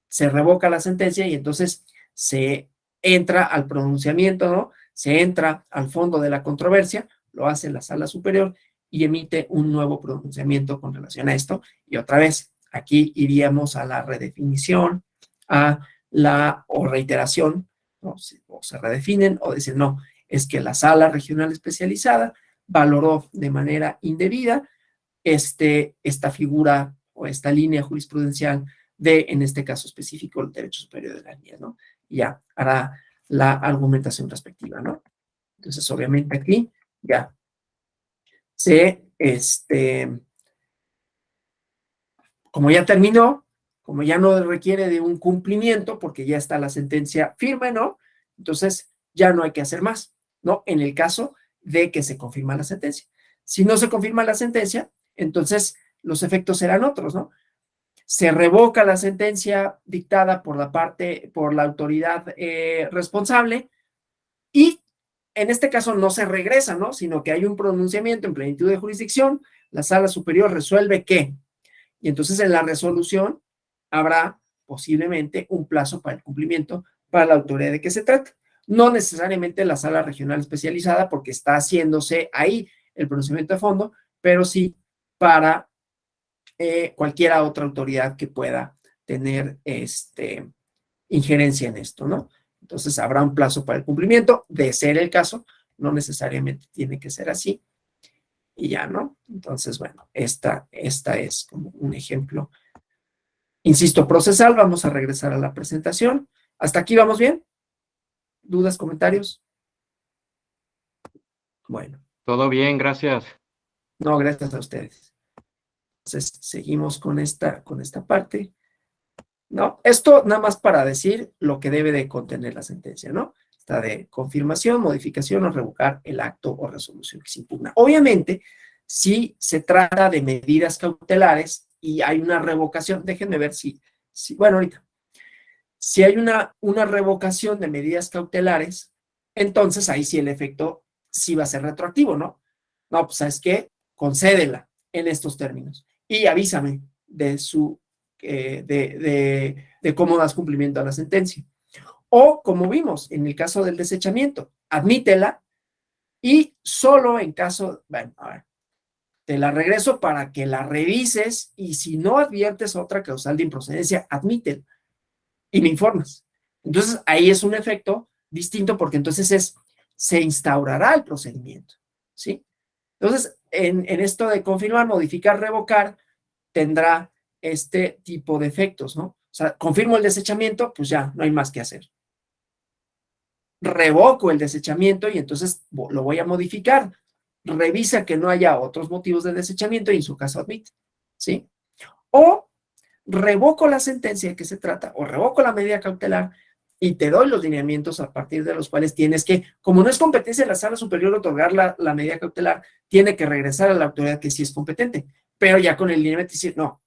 se revoca la sentencia y entonces se entra al pronunciamiento, ¿no? Se entra al fondo de la controversia, lo hace la sala superior y emite un nuevo pronunciamiento con relación a esto. Y otra vez, aquí iríamos a la redefinición, a la o reiteración, ¿no? O se redefinen o dicen, no, es que la sala regional especializada valoró de manera indebida esta figura o esta línea jurisprudencial de, en este caso específico, el derecho superior de la niñez, ¿no? Y ya hará la argumentación respectiva, ¿no? Entonces, obviamente aquí ya se, como ya terminó, como ya no requiere de un cumplimiento, porque ya está la sentencia firme, ¿no? Entonces, ya no hay que hacer más, ¿no? En el caso de que se confirma la sentencia. Si no se confirma la sentencia, entonces los efectos serán otros, ¿no? Se revoca la sentencia dictada por la autoridad responsable y en este caso no se regresa, ¿no? Sino que hay un pronunciamiento en plenitud de jurisdicción, la sala superior resuelve que, y entonces en la resolución habrá posiblemente un plazo para el cumplimiento para la autoridad de qué se trata. No necesariamente la sala regional especializada porque está haciéndose ahí el pronunciamiento de fondo, pero sí para cualquiera otra autoridad que pueda tener injerencia en esto, ¿no? Entonces habrá un plazo para el cumplimiento, de ser el caso, no necesariamente tiene que ser así, y ya, ¿no? Entonces, bueno, esta es como un ejemplo, insisto, procesal. Vamos a regresar a la presentación. ¿Hasta aquí vamos bien? ¿Dudas, comentarios? Bueno. Todo bien, gracias. No, gracias a ustedes. Entonces, seguimos con esta parte. ¿No? Esto nada más para decir lo que debe de contener la sentencia, ¿no? Está de confirmación, modificación o revocar el acto o resolución que se impugna. Obviamente, si se trata de medidas cautelares y hay una revocación, déjenme ver si bueno, ahorita, si hay una revocación de medidas cautelares, entonces ahí sí el efecto sí va a ser retroactivo, ¿no? No, pues, ¿sabes qué? Concédela en estos términos y avísame de cómo das cumplimiento a la sentencia. O, como vimos en el caso del desechamiento, admítela y solo en caso, bueno, a ver, te la regreso para que la revises y si no adviertes otra causal de improcedencia, admítela y me informas. Entonces, ahí es un efecto distinto porque entonces se instaurará el procedimiento, ¿sí? Entonces, en esto de confirmar, modificar, revocar, tendrá este tipo de efectos, ¿no? O sea, confirmo el desechamiento, pues ya, no hay más que hacer. Revoco el desechamiento y entonces lo voy a modificar. Revisa que no haya otros motivos de desechamiento y en su caso admite, ¿sí? O revoco la sentencia de que se trata o revoco la medida cautelar y te doy los lineamientos a partir de los cuales tienes que, como no es competencia de la sala superior otorgar la medida cautelar, tiene que regresar a la autoridad que sí es competente, pero ya con el lineamiento decir, no,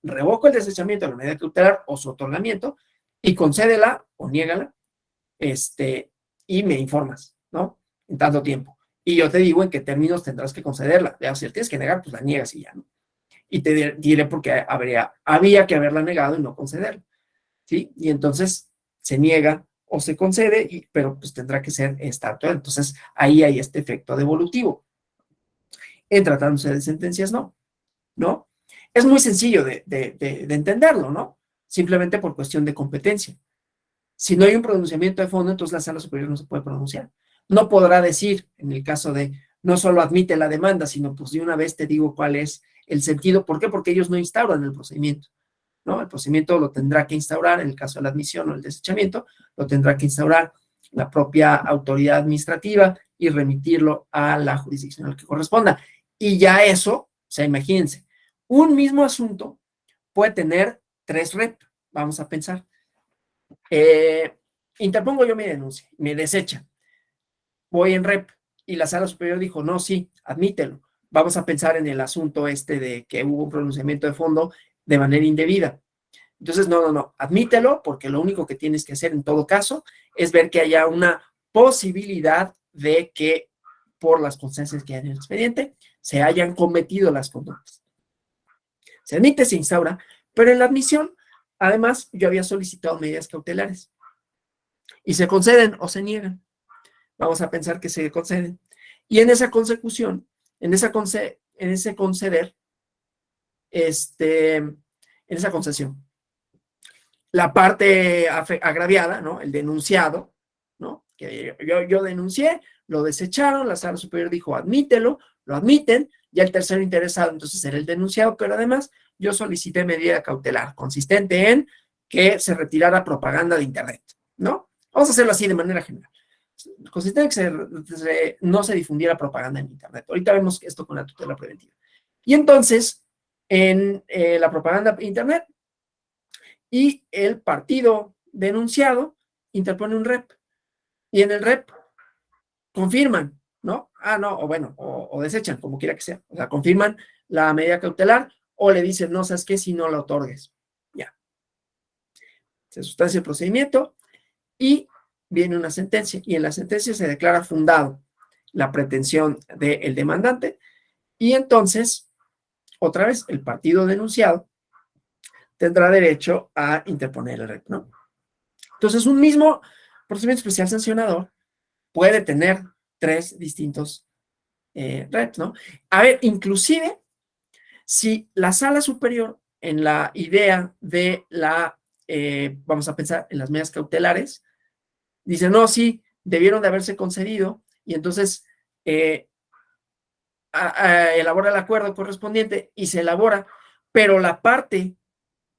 revoco el desechamiento de la medida cautelar o su otorgamiento y concédela o niégala, y me informas, ¿no? En tanto tiempo. Y yo te digo en qué términos tendrás que concederla. O sea, si tienes que negar, pues la niegas y ya, ¿no? Y te diré por qué había que haberla negado y no concederla, ¿sí? Y entonces se niega o se concede, pero pues tendrá que ser estatua. Entonces, ahí hay este efecto devolutivo. En tratándose de sentencias, ¿no? Es muy sencillo de entenderlo, ¿no? Simplemente por cuestión de competencia. Si no hay un pronunciamiento de fondo, entonces la sala superior no se puede pronunciar. No podrá decir, en el caso de, no solo admite la demanda, sino pues de una vez te digo cuál es el sentido. ¿Por qué? Porque ellos no instauran el procedimiento, ¿no? El procedimiento lo tendrá que instaurar, en el caso de la admisión o el desechamiento, lo tendrá que instaurar la propia autoridad administrativa y remitirlo a la jurisdicción al que corresponda. Y ya eso, o sea, imagínense, un mismo asunto puede tener 3 rep, vamos a pensar. Interpongo yo mi denuncia, me desechan, voy en rep y la sala superior dijo, no, sí, admítelo. Vamos a pensar en el asunto este de que hubo un pronunciamiento de fondo de manera indebida. Entonces, no, admítelo, porque lo único que tienes que hacer en todo caso es ver que haya una posibilidad de que por las constancias que hay en el expediente se hayan cometido las conductas. Se admite, se instaura, pero en la admisión, además, yo había solicitado medidas cautelares y se conceden o se niegan. Vamos a pensar que se conceden. Y en esa consecución, en ese conceder, en esa concesión, la parte agraviada, ¿no? El denunciado, ¿no? Que yo denuncié, lo desecharon, la sala superior dijo, admítelo, lo admiten, ya el tercero interesado entonces era el denunciado, pero además yo solicité medida cautelar consistente en que se retirara propaganda de internet, ¿no? Vamos a hacerlo así de manera general. Consistente en que no se difundiera propaganda en internet. Ahorita vemos esto con la tutela preventiva. Y entonces, en la propaganda de internet, y el partido denunciado interpone un rep. Y en el rep confirman, ¿no? No, o bueno, o desechan, como quiera que sea. O sea, confirman la medida cautelar o le dicen, no, ¿sabes qué? Si no la otorgues. Ya. Se sustancia el procedimiento y viene una sentencia. Y en la sentencia se declara fundado la pretensión del demandante. Y entonces, otra vez, el partido denunciado tendrá derecho a interponer el rep, ¿no? Entonces, un mismo procedimiento especial sancionador puede tener 3 distintos reps, ¿no? A ver, inclusive, si la sala superior, en la idea de vamos a pensar en las medidas cautelares, dice, no, sí, debieron de haberse concedido, y entonces elabora el acuerdo correspondiente y se elabora, pero la parte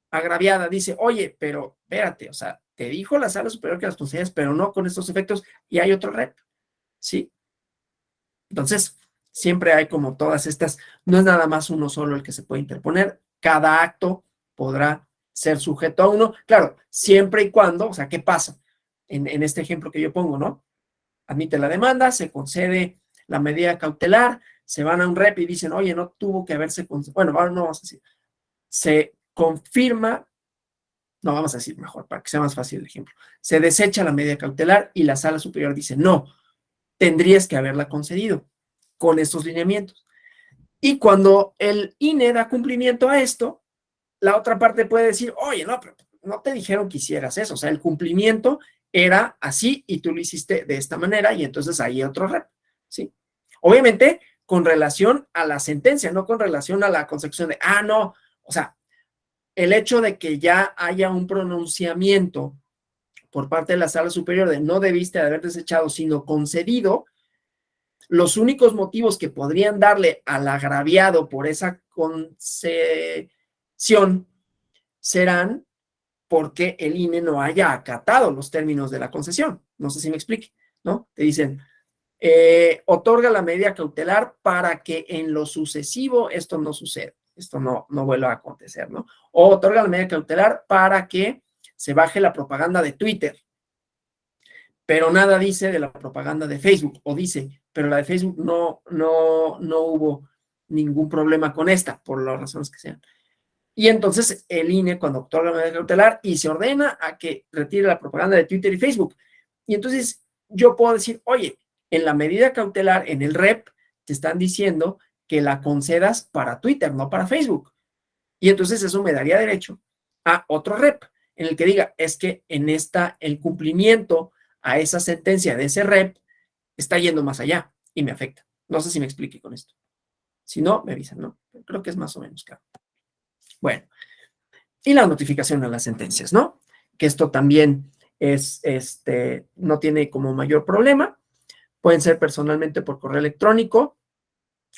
agraviada dice, oye, pero espérate, o sea, te dijo la sala superior que las concedías, pero no con estos efectos, y hay otro rep, ¿sí? Entonces, siempre hay como todas estas, no es nada más uno solo el que se puede interponer, cada acto podrá ser sujeto a uno, claro, siempre y cuando, o sea, ¿qué pasa? En este ejemplo que yo pongo, ¿no? Admite la demanda, se concede la medida cautelar, se van a un rep y dicen, oye, no tuvo que haberse concedido, bueno, ahora no vamos a decir, se confirma, no, vamos a decir mejor, para que sea más fácil el ejemplo, se desecha la medida cautelar y la sala superior dice, no, tendrías que haberla concedido con estos lineamientos. Y cuando el INE da cumplimiento a esto, la otra parte puede decir, oye, no, pero no te dijeron que hicieras eso, o sea, el cumplimiento era así y tú lo hiciste de esta manera y entonces ahí hay otro rep, ¿sí? Obviamente con relación a la sentencia, no con relación a la consecución de, no, o sea, el hecho de que ya haya un pronunciamiento por parte de la sala superior de no debiste haber desechado, sino concedido, los únicos motivos que podrían darle al agraviado por esa concesión serán porque el INE no haya acatado los términos de la concesión. No sé si me explique, ¿no? Te dicen, otorga la medida cautelar para que en lo sucesivo esto no suceda, esto no vuelva a acontecer, ¿no? O otorga la medida cautelar para que se baje la propaganda de Twitter, pero nada dice de la propaganda de Facebook, o dice, pero la de Facebook no hubo ningún problema con esta, por las razones que sean. Y entonces el INE, cuando otorga la medida cautelar y se ordena a que retire la propaganda de Twitter y Facebook, y entonces yo puedo decir, oye, en la medida cautelar, en el rep, te están diciendo que la concedas para Twitter, no para Facebook. Y entonces eso me daría derecho a otro rep. en el que diga, es que el cumplimiento a esa sentencia de ese REP está yendo más allá y me afecta. No sé si me expliqué con esto. Si no, me avisan, ¿no? Creo que es más o menos claro. Bueno, y la notificación a las sentencias, ¿no? Que esto también no tiene como mayor problema. Pueden ser personalmente por correo electrónico,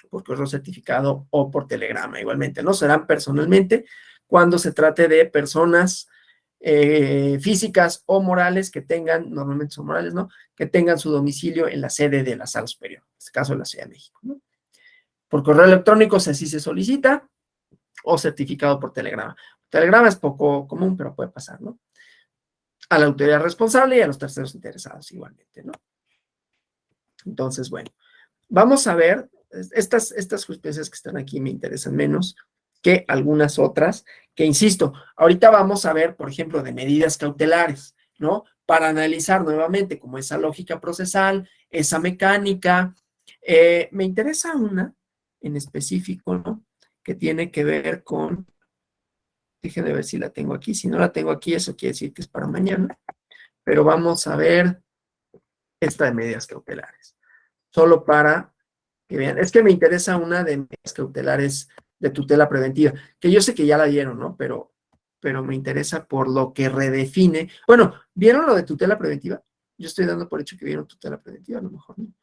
por correo certificado o por telegrama igualmente, ¿no? Serán personalmente cuando se trate de personas físicas o morales que tengan, normalmente son morales, ¿no? Que tengan su domicilio en la sede de la Sala Superior, en este caso en la Ciudad de México, ¿no? Por correo electrónico, si así se solicita, o certificado por telegrama. Telegrama es poco común, pero puede pasar, ¿no? A la autoridad responsable y a los terceros interesados igualmente, ¿no? Entonces, bueno, vamos a ver, estas jurisprudencias que están aquí me interesan menos que algunas otras, que insisto, ahorita vamos a ver, por ejemplo, de medidas cautelares, ¿no? Para analizar nuevamente como esa lógica procesal, esa mecánica. Me interesa una en específico, ¿no? Que tiene que ver con, déjenme ver si la tengo aquí, si no la tengo aquí, eso quiere decir que es para mañana, pero vamos a ver esta de medidas cautelares, solo para que vean, es que me interesa una de medidas cautelares de tutela preventiva, que yo sé que ya la dieron, ¿no? Pero me interesa por lo que redefine. Bueno, ¿vieron lo de tutela preventiva? Yo estoy dando por hecho que vieron tutela preventiva, a lo mejor no.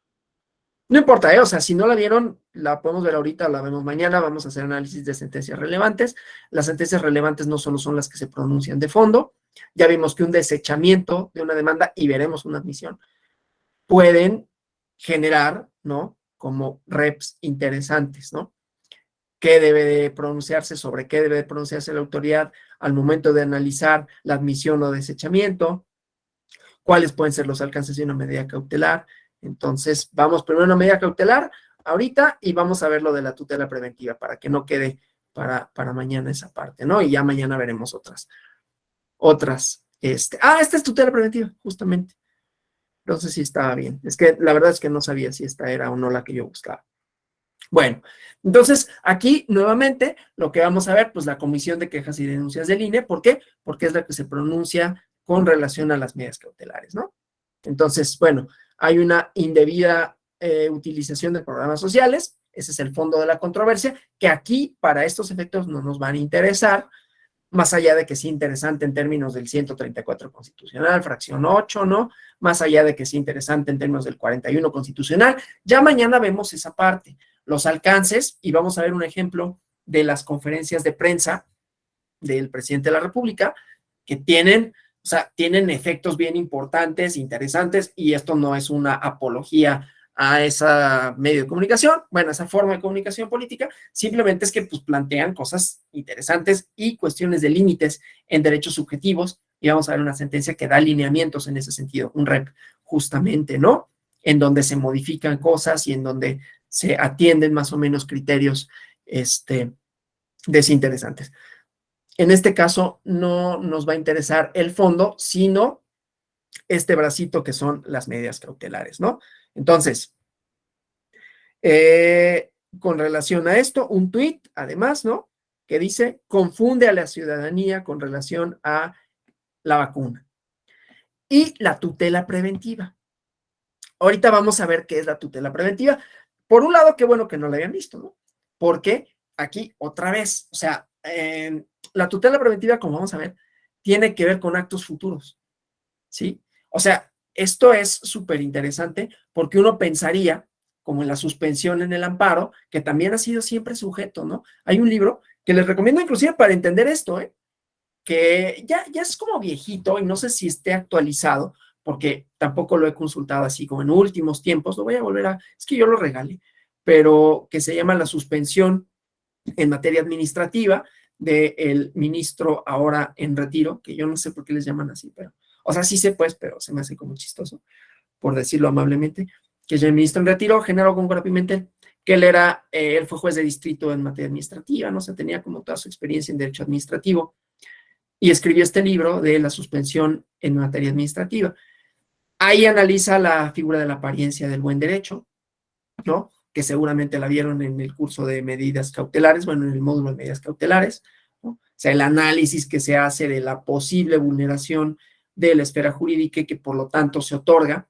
No importa, o sea, si no la vieron, la podemos ver ahorita, la vemos mañana, vamos a hacer análisis de sentencias relevantes. Las sentencias relevantes no solo son las que se pronuncian de fondo, ya vimos que un desechamiento de una demanda, y veremos una admisión, pueden generar, ¿no? Como reps interesantes, ¿no? ¿Qué debe de pronunciarse, sobre qué debe de pronunciarse la autoridad al momento de analizar la admisión o desechamiento? ¿Cuáles pueden ser los alcances de una medida cautelar? Entonces, vamos primero a una medida cautelar ahorita y vamos a ver lo de la tutela preventiva para que no quede para mañana esa parte, ¿no? Y ya mañana veremos otras. Esta es tutela preventiva, justamente. Entonces sí estaba bien. Es que la verdad es que no sabía si esta era o no la que yo buscaba. Bueno, entonces aquí nuevamente lo que vamos a ver, pues la Comisión de Quejas y Denuncias del INE. ¿Por qué? Porque es la que se pronuncia con relación a las medidas cautelares, ¿no? Entonces, bueno, hay una indebida utilización de programas sociales, ese es el fondo de la controversia, que aquí para estos efectos no nos van a interesar, más allá de que sea interesante en términos del 134 constitucional, fracción 8, ¿no? Más allá de que sea interesante en términos del 41 constitucional, ya mañana vemos esa parte, los alcances, y vamos a ver un ejemplo de las conferencias de prensa del presidente de la República, que tienen efectos bien importantes, interesantes, y esto no es una apología a esa medio de comunicación, bueno, esa forma de comunicación política, simplemente es que pues plantean cosas interesantes y cuestiones de límites en derechos subjetivos, y vamos a ver una sentencia que da lineamientos en ese sentido, un REP, justamente, ¿no? En donde se modifican cosas y en donde se atienden más o menos criterios desinteresantes. En este caso no nos va a interesar el fondo, sino este bracito que son las medidas cautelares, ¿no? Entonces, con relación a esto, un tuit, además, ¿no? Que dice, confunde a la ciudadanía con relación a la vacuna. Y la tutela preventiva. Ahorita vamos a ver qué es la tutela preventiva. Por un lado, qué bueno que no la habían visto, ¿no? Porque aquí, otra vez, o sea, la tutela preventiva, como vamos a ver, tiene que ver con actos futuros, ¿sí? O sea, esto es súper interesante porque uno pensaría, como en la suspensión en el amparo, que también ha sido siempre sujeto, ¿no? Hay un libro que les recomiendo inclusive para entender esto, que ya es como viejito y no sé si esté actualizado, porque tampoco lo he consultado así como en últimos tiempos, lo voy a volver a, es que yo lo regalé, pero que se llama La suspensión en materia administrativa del ministro ahora en retiro, que yo no sé por qué les llaman así, pero, o sea, sí sé pues, pero se me hace como chistoso, por decirlo amablemente, que es el ministro en retiro, Genaro Góngora Pimentel, que él fue juez de distrito en materia administrativa, no sé, tenía como toda su experiencia en derecho administrativo, y escribió este libro de la suspensión en materia administrativa. Ahí analiza la figura de la apariencia del buen derecho, ¿no? Que seguramente la vieron en el curso de medidas cautelares, bueno, en el módulo de medidas cautelares, ¿no? sea, el análisis que se hace de la posible vulneración de la esfera jurídica y que por lo tanto se otorga.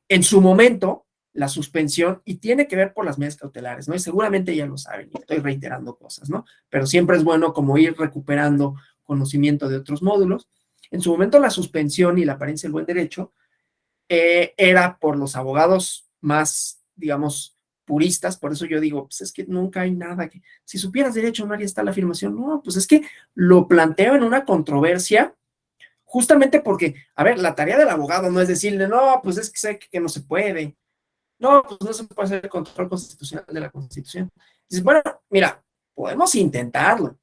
En su momento, la suspensión, y tiene que ver por las medidas cautelares, ¿no? Y seguramente ya lo saben, y estoy reiterando cosas, ¿no? Pero siempre es bueno como ir recuperando conocimiento de otros módulos. En su momento, la suspensión y la apariencia del buen derecho era por los abogados más, digamos, puristas, por eso yo digo, pues es que nunca hay nada que, si supieras derecho no haría esta la afirmación, no, pues es que lo planteo en una controversia, justamente porque, a ver, la tarea del abogado no es decirle, no, pues es que sé que no se puede, no, pues no se puede hacer el control constitucional de la Constitución. Dices, bueno, mira, podemos intentarlo,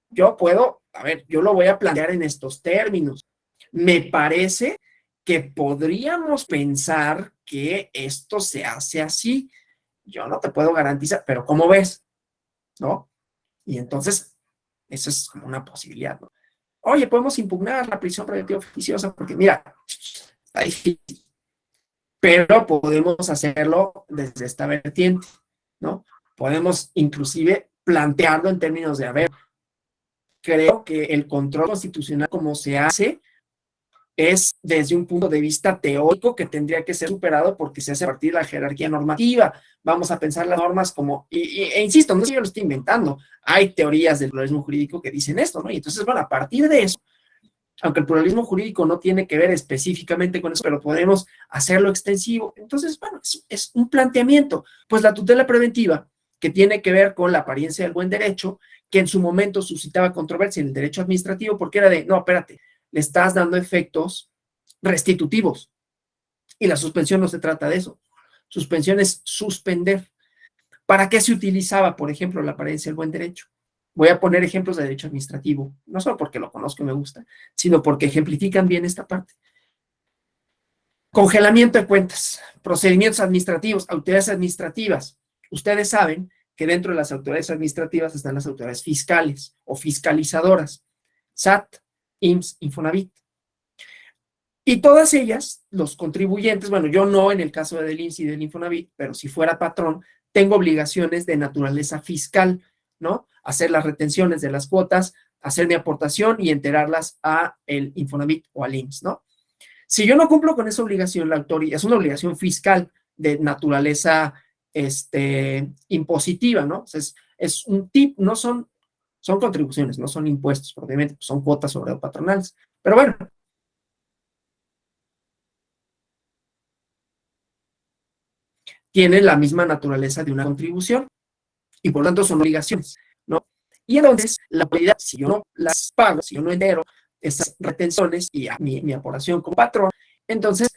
yo puedo, a ver, yo lo voy a plantear en estos términos. Me parece que podríamos pensar que esto se hace así. Yo no te puedo garantizar, pero ¿cómo ves? ¿No? Y entonces, eso es como una posibilidad, ¿no? Oye, podemos impugnar la prisión preventiva oficiosa porque, mira, está difícil, pero podemos hacerlo desde esta vertiente, ¿no? Podemos inclusive plantearlo en términos de, a ver, creo que el control constitucional como se hace es desde un punto de vista teórico que tendría que ser superado porque se hace a partir de la jerarquía normativa. Vamos a pensar las normas como, e insisto, no es que yo lo estoy inventando, hay teorías del pluralismo jurídico que dicen esto, ¿no? Y entonces, bueno, a partir de eso, aunque el pluralismo jurídico no tiene que ver específicamente con eso, pero podemos hacerlo extensivo. Entonces, bueno, es un planteamiento. Pues la tutela preventiva, que tiene que ver con la apariencia del buen derecho, que en su momento suscitaba controversia en el derecho administrativo, porque era de, no, espérate, le estás dando efectos restitutivos. Y la suspensión no se trata de eso. Suspensión es suspender. ¿Para qué se utilizaba, por ejemplo, la apariencia del buen derecho? Voy a poner ejemplos de derecho administrativo, no solo porque lo conozco y me gusta, sino porque ejemplifican bien esta parte. Congelamiento de cuentas, procedimientos administrativos, autoridades administrativas. Ustedes saben que dentro de las autoridades administrativas están las autoridades fiscales o fiscalizadoras, SAT, IMSS, Infonavit. Y todas ellas, los contribuyentes, bueno, yo no en el caso del IMSS y del Infonavit, pero si fuera patrón, tengo obligaciones de naturaleza fiscal, ¿no? Hacer las retenciones de las cuotas, hacer mi aportación y enterarlas a el Infonavit o al IMSS, ¿no? Si yo no cumplo con esa obligación, la autoría es una obligación fiscal de naturaleza impositiva, ¿no? O sea, es un tip, no son, son contribuciones, no son impuestos, obviamente, son cuotas sobre patronales. Pero bueno, tienen la misma naturaleza de una contribución y por lo tanto son obligaciones, ¿no? Y entonces, la autoridad, si yo no las pago, si yo no entero esas retenciones y a mi aportación como patrón, entonces,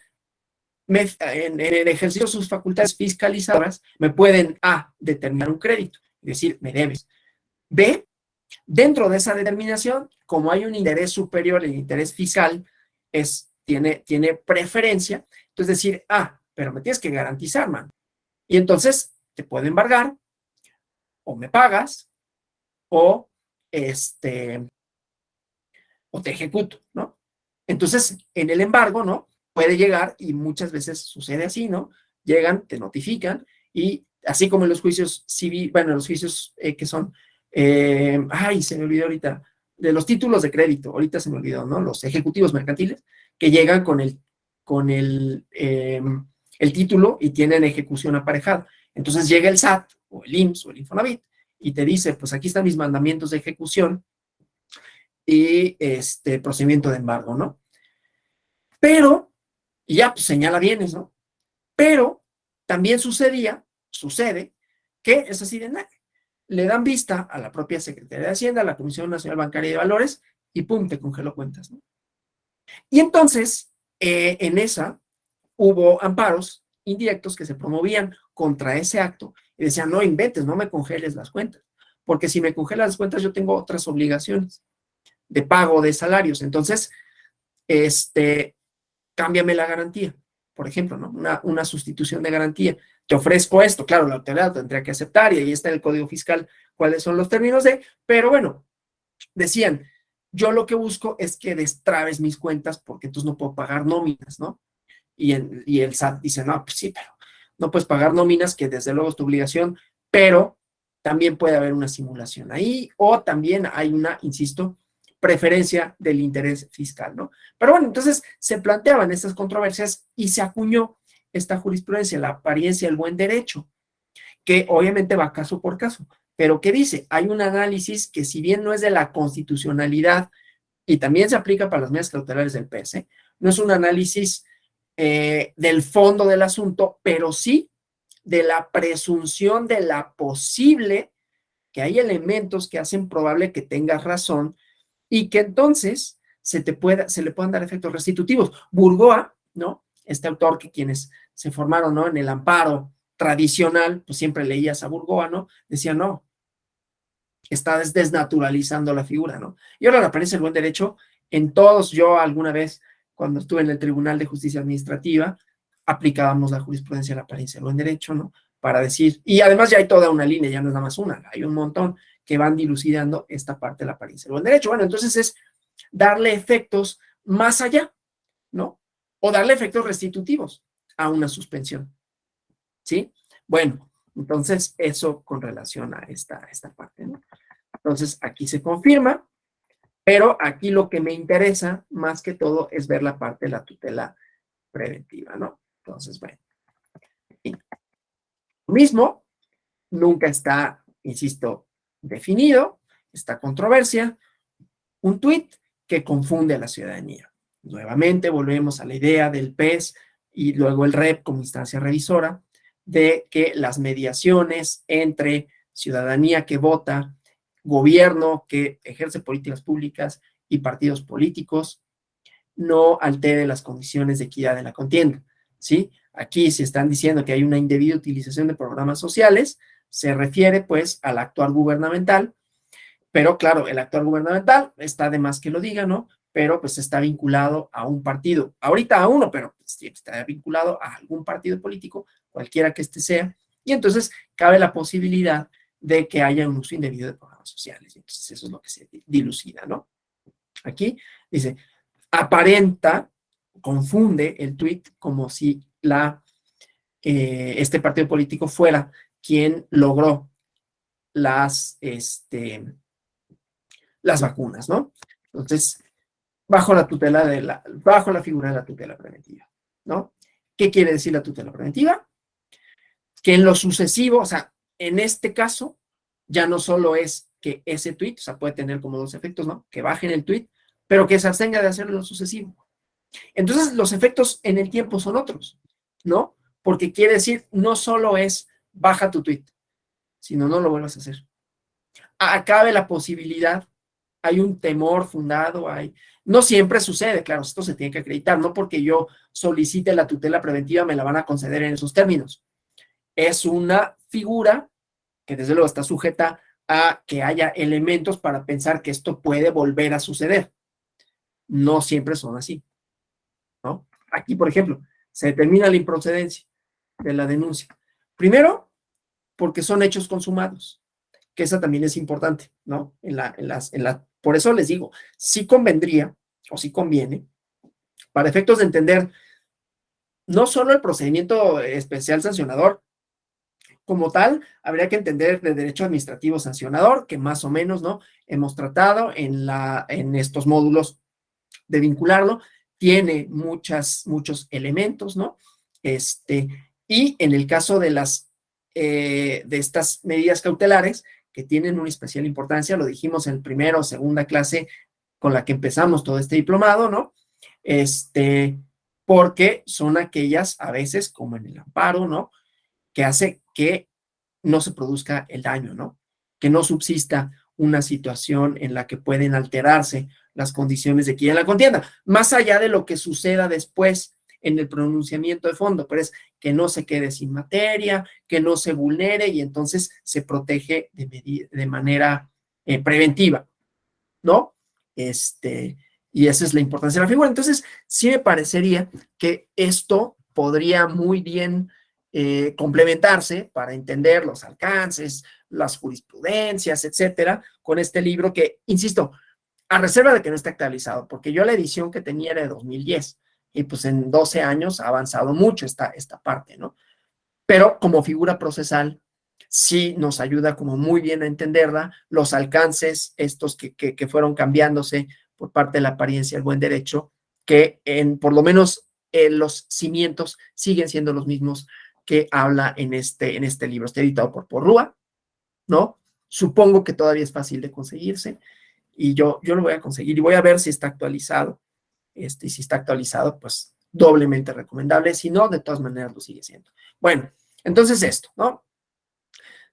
en el ejercicio de sus facultades fiscalizadoras, me pueden A, determinar un crédito, es decir, me debes. B, dentro de esa determinación, como hay un interés superior, el interés fiscal tiene preferencia, entonces decir, pero me tienes que garantizar, man. Y entonces te puedo embargar, o me pagas, o o te ejecuto, ¿no? Entonces, en el embargo, ¿no? Puede llegar, y muchas veces sucede así, ¿no? Llegan, te notifican, y así como en los juicios civiles, bueno, en los juicios que son, se me olvidó ahorita, de los títulos de crédito, ahorita se me olvidó, ¿no? Los ejecutivos mercantiles, que llegan con el título y tienen ejecución aparejada. Entonces llega el SAT, o el IMSS, o el Infonavit, y te dice, pues aquí están mis mandamientos de ejecución, y procedimiento de embargo, ¿no? Pero, y ya pues, señala bienes, ¿no? Pero también sucede que es así de nada. Le dan vista a la propia Secretaría de Hacienda, a la Comisión Nacional Bancaria de Valores, y pum, te congeló cuentas, ¿no? Y entonces, en esa hubo amparos indirectos que se promovían contra ese acto y decían, no inventes, no me congeles las cuentas, porque si me congelas las cuentas yo tengo otras obligaciones de pago de salarios. Entonces, cámbiame la garantía, por ejemplo, ¿no? Una sustitución de garantía. Te ofrezco esto, claro, la autoridad tendría que aceptar y ahí está en el Código Fiscal cuáles son los términos pero bueno, decían, yo lo que busco es que destrabes mis cuentas porque entonces no puedo pagar nóminas, ¿no? Y el SAT dice, no, pues sí, pero no puedes pagar nóminas, que desde luego es tu obligación, pero también puede haber una simulación ahí, o también hay una, insisto, preferencia del interés fiscal, ¿no? Pero bueno, entonces se planteaban estas controversias y se acuñó esta jurisprudencia, la apariencia del buen derecho, que obviamente va caso por caso, pero ¿qué dice? Hay un análisis que si bien no es de la constitucionalidad y también se aplica para las medidas cautelares del PS, no es un análisis del fondo del asunto, pero sí de la presunción de la posible, que hay elementos que hacen probable que tengas razón y que entonces se le puedan dar efectos restitutivos. Burgoa, ¿no? Este autor que quienes se formaron, ¿no?, en el amparo tradicional, pues siempre leías a Burgoa, ¿no? Decía, no, está desnaturalizando la figura, ¿no? Y ahora le aparece el buen derecho en todos. Yo alguna vez, cuando estuve en el Tribunal de Justicia Administrativa, aplicábamos la jurisprudencia de la apariencia del buen derecho, ¿no? Para decir, y además ya hay toda una línea, ya no es nada más una, hay un montón que van dilucidando esta parte de la apariencia del buen derecho. Bueno, entonces es darle efectos más allá, ¿no? O darle efectos restitutivos a una suspensión, ¿sí? Bueno, entonces eso con relación a esta parte, ¿no? Entonces aquí se confirma, pero aquí lo que me interesa más que todo es ver la parte de la tutela preventiva, ¿no? Entonces, bueno, lo mismo, nunca está, insisto, definido, esta controversia, un tuit que confunde a la ciudadanía. Nuevamente volvemos a la idea del PES y luego el REP como instancia revisora, de que las mediaciones entre ciudadanía que vota, gobierno que ejerce políticas públicas y partidos políticos no altere las condiciones de equidad de la contienda, ¿sí? Aquí se están diciendo que hay una indebida utilización de programas sociales, se refiere pues al actuar gubernamental, pero claro, el actuar gubernamental está de más que lo diga, ¿no? Pero pues está vinculado a un partido, ahorita a uno, pero pues, está vinculado a algún partido político, cualquiera que este sea, y entonces cabe la posibilidad de que haya un uso indebido de programas sociales, entonces eso es lo que se dilucida, ¿no? Aquí dice, aparenta, confunde el tuit como si este partido político fuera quien logró las vacunas, ¿no? Entonces, bajo la figura de la tutela preventiva, ¿no? ¿Qué quiere decir la tutela preventiva? Que en lo sucesivo, o sea, en este caso, ya no solo es que ese tuit, o sea, puede tener como dos efectos, ¿no? Que bajen el tuit, pero que se abstenga de hacerlo en lo sucesivo. Entonces, los efectos en el tiempo son otros, ¿no? Porque quiere decir, no solo es baja tu tweet, sino no lo vuelvas a hacer. Acabe la posibilidad, hay un temor fundado, no siempre sucede, claro, esto se tiene que acreditar, no porque yo solicite la tutela preventiva me la van a conceder en esos términos. Es una figura que desde luego está sujeta a que haya elementos para pensar que esto puede volver a suceder. No siempre son así, ¿no? Aquí, por ejemplo, se determina la improcedencia de la denuncia. Primero, porque son hechos consumados, que esa también es importante, ¿no? Por eso les digo, sí convendría, o sí conviene, para efectos de entender no solo el procedimiento especial sancionador, como tal, habría que entender de derecho administrativo sancionador, que más o menos, ¿no?, hemos tratado en estos módulos de vincularlo, tiene muchos elementos, ¿no? Y en el caso de de estas medidas cautelares, que tienen una especial importancia, lo dijimos en primera o segunda clase con la que empezamos todo este diplomado, ¿no? Porque son aquellas, a veces, como en el amparo, ¿no?, que hace que no se produzca el daño, ¿no? Que no subsista una situación en la que pueden alterarse las condiciones de equidad en la contienda, más allá de lo que suceda después en el pronunciamiento de fondo, pero es que no se quede sin materia, que no se vulnere y entonces se protege de manera preventiva, ¿no? Y esa es la importancia de la figura. Entonces, sí me parecería que esto podría muy bien complementarse para entender los alcances, las jurisprudencias, etcétera, con este libro que, insisto, a reserva de que no esté actualizado, porque yo la edición que tenía era de 2010 y pues en 12 años ha avanzado mucho esta parte, ¿no? Pero como figura procesal sí nos ayuda como muy bien a entenderla, los alcances estos que fueron cambiándose por parte de la apariencia del buen derecho, que por lo menos los cimientos siguen siendo los mismos que habla en este libro. Está editado por Porrúa, ¿no? Supongo que todavía es fácil de conseguirse y yo lo voy a conseguir y voy a ver si está actualizado. Y si está actualizado, pues doblemente recomendable. Si no, de todas maneras lo sigue siendo. Bueno, entonces esto, ¿no?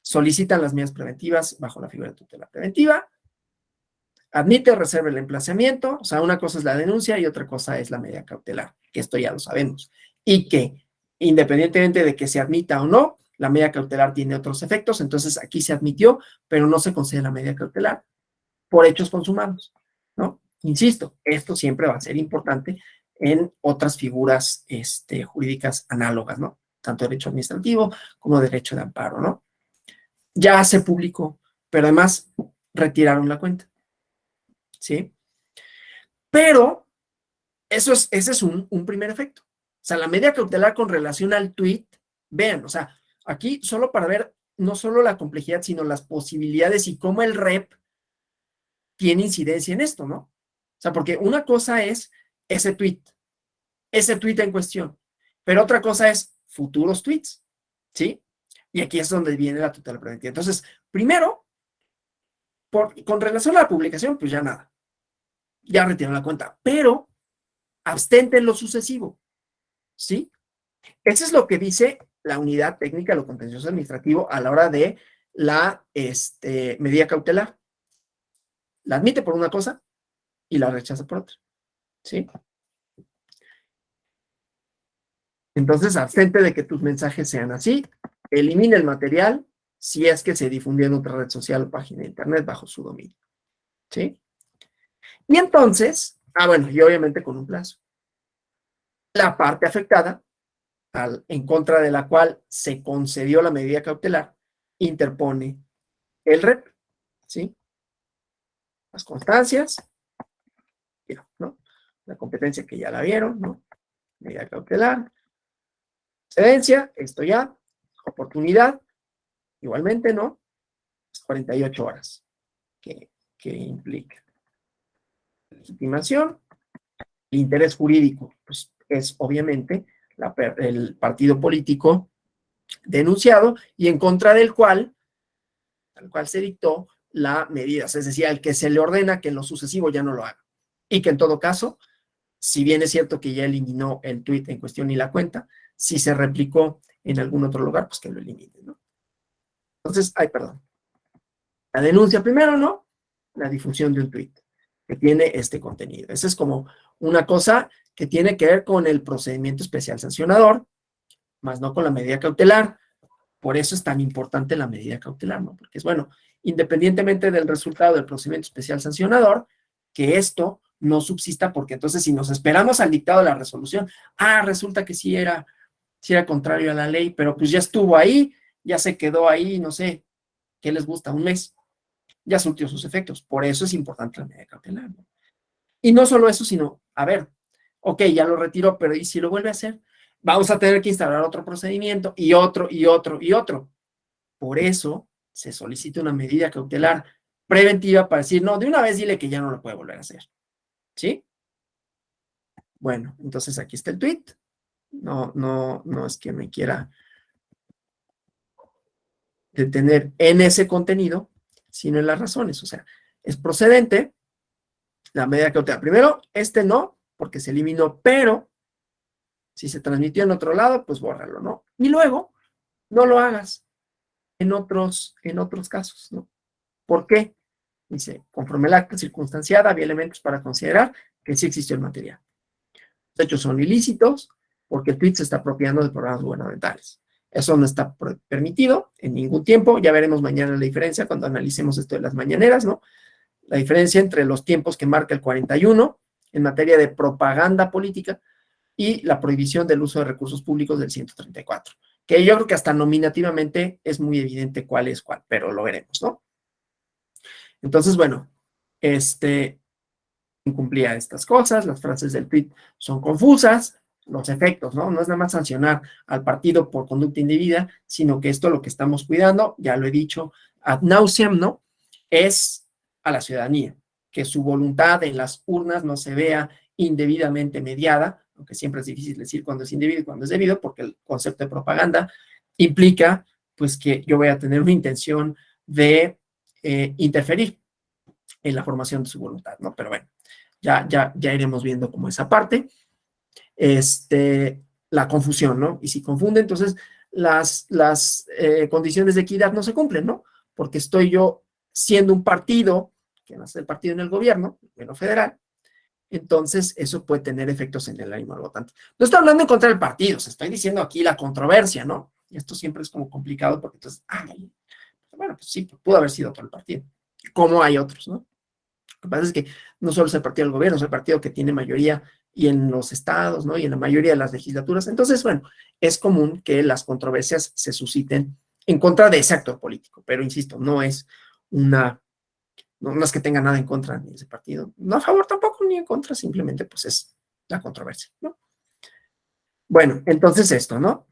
Solicitan las medidas preventivas bajo la figura de tutela preventiva. Admite o reserva el emplazamiento. O sea, una cosa es la denuncia y otra cosa es la medida cautelar, que esto ya lo sabemos. Y que independientemente de que se admita o no, la medida cautelar tiene otros efectos. Entonces aquí se admitió, pero no se concede la medida cautelar por hechos consumados, ¿no? Insisto, esto siempre va a ser importante en otras figuras jurídicas análogas, ¿no? Tanto derecho administrativo como derecho de amparo, ¿no? Ya se publicó, pero además retiraron la cuenta, ¿sí? Pero ese es un primer efecto. O sea, la medida cautelar con relación al tweet, vean, o sea, aquí solo para ver no solo la complejidad, sino las posibilidades y cómo el REP tiene incidencia en esto, ¿no? O sea, porque una cosa es ese tweet en cuestión, pero otra cosa es futuros tweets, ¿sí? Y aquí es donde viene la tutela preventiva. Entonces, primero, con relación a la publicación, pues ya nada, ya retiraron la cuenta, pero abstente en lo sucesivo, ¿sí? Eso es lo que dice la unidad técnica de lo contencioso administrativo a la hora de la medida cautelar. La admite por una cosa y la rechaza por otra, ¿sí? Entonces, abstente de que tus mensajes sean así, elimina el material si es que se difundió en otra red social o página de internet bajo su dominio, ¿sí? Y entonces, bueno, y obviamente con un plazo. La parte afectada, en contra de la cual se concedió la medida cautelar, interpone el REP, ¿sí? Las constancias, ya, ¿no? La competencia que ya la vieron, ¿no? Medida cautelar, excedencia, esto ya, oportunidad, igualmente, ¿no? 48 horas que implica. Legitimación, interés jurídico, pues es obviamente el partido político denunciado y en contra del cual, al cual se dictó la medida, es decir, al que se le ordena que en lo sucesivo ya no lo haga. Y que en todo caso, si bien es cierto que ya eliminó el tuit en cuestión y la cuenta, si se replicó en algún otro lugar, pues que lo elimine, ¿no? Entonces, perdón. La denuncia primero, ¿no? La difusión de un tuit que tiene este contenido. Esa es como una cosa que tiene que ver con el procedimiento especial sancionador, más no con la medida cautelar. Por eso es tan importante la medida cautelar, ¿no? Porque es bueno, independientemente del resultado del procedimiento especial sancionador, que esto no subsista, porque entonces si nos esperamos al dictado de la resolución, resulta que sí era contrario a la ley, pero pues ya estuvo ahí, ya se quedó ahí, no sé, ¿qué les gusta? Un mes, ya surtió sus efectos. Por eso es importante la medida cautelar, ¿no? Y no solo eso, sino, a ver, ok, ya lo retiró, pero ¿y si lo vuelve a hacer? Vamos a tener que instalar otro procedimiento y otro y otro y otro. Por eso se solicita una medida cautelar preventiva para decir, no, de una vez dile que ya no lo puede volver a hacer. ¿Sí? Bueno, entonces aquí está el tweet. No es que me quiera detener en ese contenido, sino en las razones. O sea, es procedente la medida cautelar. Primero, no, porque se eliminó, pero si se transmitió en otro lado, pues bórralo, ¿no? Y luego, no lo hagas en otros casos, ¿no? ¿Por qué? Dice, conforme el acta circunstanciada, había elementos para considerar que sí existió el material. Los hechos son ilícitos porque el tweet se está apropiando de programas gubernamentales. Eso no está permitido en ningún tiempo. Ya veremos mañana la diferencia cuando analicemos esto de las mañaneras, ¿no? La diferencia entre los tiempos que marca el 41 en materia de propaganda política y la prohibición del uso de recursos públicos del 134, que yo creo que hasta nominativamente es muy evidente cuál es cuál, pero lo veremos, ¿no? Entonces, bueno, incumplía estas cosas, las frases del tweet son confusas, los efectos, ¿no? No es nada más sancionar al partido por conducta indebida, sino que esto lo que estamos cuidando, ya lo he dicho ad nauseam, ¿no? Es a la ciudadanía, que su voluntad en las urnas no se vea indebidamente mediada, aunque siempre es difícil decir cuándo es indebido y cuándo es debido, porque el concepto de propaganda implica, pues, que yo voy a tener una intención de interferir en la formación de su voluntad, ¿no? Pero bueno, ya iremos viendo como esa parte, la confusión, ¿no? Y si confunde, entonces las condiciones de equidad no se cumplen, ¿no? Porque estoy yo siendo un partido, que no es el partido en el gobierno, en federal, entonces eso puede tener efectos en el ánimo del votante. No estoy hablando en contra del partido, se estoy diciendo aquí la controversia, ¿no? Y esto siempre es como complicado porque entonces, bueno, pues sí, pudo haber sido otro el partido, como hay otros, ¿no? Lo que pasa es que no solo es el partido del gobierno, es el partido que tiene mayoría y en los estados, ¿no? Y en la mayoría de las legislaturas. Entonces, bueno, es común que las controversias se susciten en contra de ese actor político, pero insisto, no es no es que tenga nada en contra ni de ese partido, no a favor tampoco ni en contra, simplemente pues es la controversia, ¿no? Bueno, entonces esto, ¿no?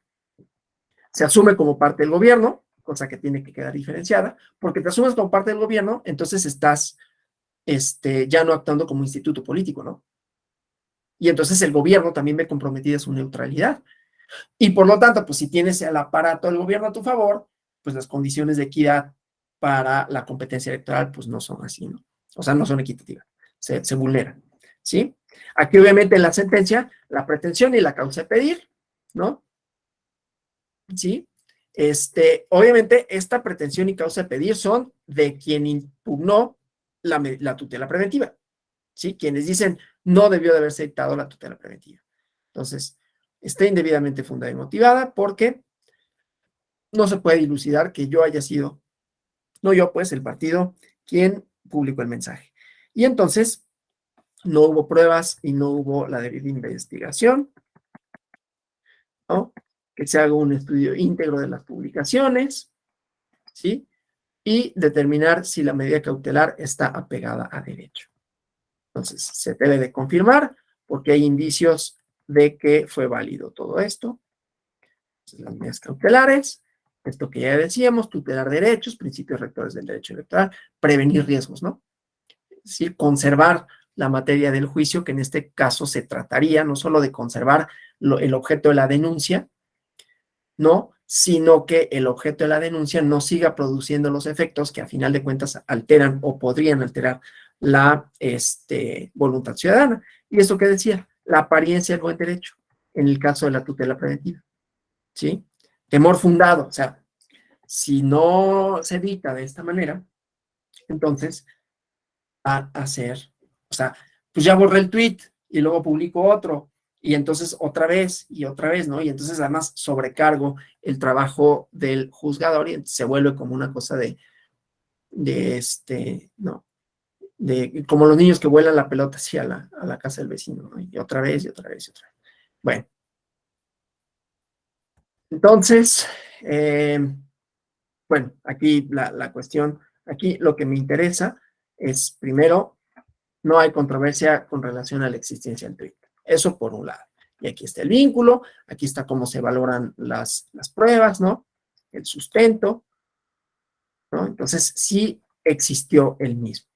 Se asume como parte del gobierno, cosa que tiene que quedar diferenciada, porque te asumes como parte del gobierno, entonces estás ya no actuando como instituto político, ¿no? Y entonces el gobierno también ve comprometida su neutralidad. Y por lo tanto, pues si tienes el aparato del gobierno a tu favor, pues las condiciones de equidad para la competencia electoral, pues no son así, ¿no? O sea, no son equitativas, se vulneran, ¿sí? Aquí obviamente en la sentencia, la pretensión y la causa de pedir, ¿no? ¿Sí? Obviamente esta pretensión y causa de pedir son de quien impugnó la tutela preventiva, ¿sí? Quienes dicen no debió de haberse dictado la tutela preventiva. Entonces, está indebidamente fundada y motivada porque no se puede dilucidar que yo haya sido, no yo, pues el partido, quien publicó el mensaje. Y entonces, no hubo pruebas y no hubo la debida investigación, ¿no? Que se haga un estudio íntegro de las publicaciones, ¿sí? Y determinar si la medida cautelar está apegada a derecho. Entonces, se debe de confirmar porque hay indicios de que fue válido todo esto. Entonces, las medidas cautelares, esto que ya decíamos, tutelar derechos, principios rectores del derecho electoral, prevenir riesgos, ¿no? Es decir, conservar la materia del juicio, que en este caso se trataría no solo de conservar el objeto de la denuncia, ¿no? Sino que el objeto de la denuncia no siga produciendo los efectos que a final de cuentas alteran o podrían alterar la voluntad ciudadana. Y eso que decía, la apariencia del buen derecho, en el caso de la tutela preventiva, ¿sí? Temor fundado, o sea, si no se evita de esta manera, entonces va a ser, o sea, pues ya borré el tweet y luego publico otro, y entonces otra vez, ¿no? Y entonces además sobrecargo el trabajo del juzgador y se vuelve como una cosa ¿no? De como los niños que vuelan la pelota así a la casa del vecino, ¿no? Y otra vez, y otra vez, y otra vez. Bueno, entonces, bueno, aquí la cuestión, aquí lo que me interesa es, primero, no hay controversia con relación a la existencia del tweet. Eso por un lado. Y aquí está el vínculo, aquí está cómo se valoran las pruebas, ¿no? El sustento, ¿no? Entonces, sí existió el mismo.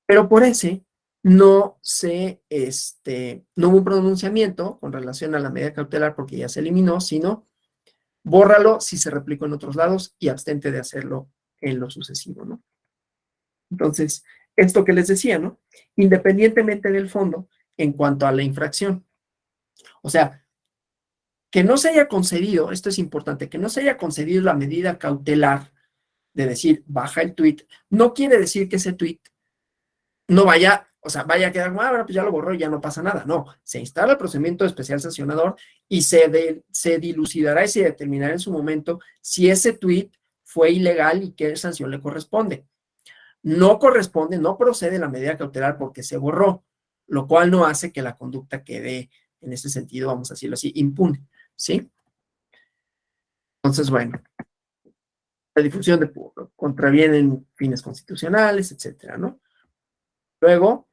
Pero por ese no hubo un pronunciamiento con relación a la medida cautelar porque ya se eliminó, sino bórralo si se replicó en otros lados y abstente de hacerlo en lo sucesivo, ¿no? Entonces, esto que les decía, ¿no? Independientemente del fondo, en cuanto a la infracción. O sea, que no se haya concedido, esto es importante, que no se haya concedido la medida cautelar de decir, baja el tweet, no quiere decir que ese tweet no vaya, o sea, vaya a quedar, bueno, pues ya lo borró y ya no pasa nada. No, se instala el procedimiento especial sancionador y se dilucidará y se determinará en su momento si ese tweet fue ilegal y qué sanción le corresponde. No corresponde, no procede la medida cautelar porque se borró, lo cual no hace que la conducta quede, en ese sentido, vamos a decirlo así, impune, ¿sí? Entonces, bueno, la difusión de contravienen fines constitucionales, etcétera, ¿no? Luego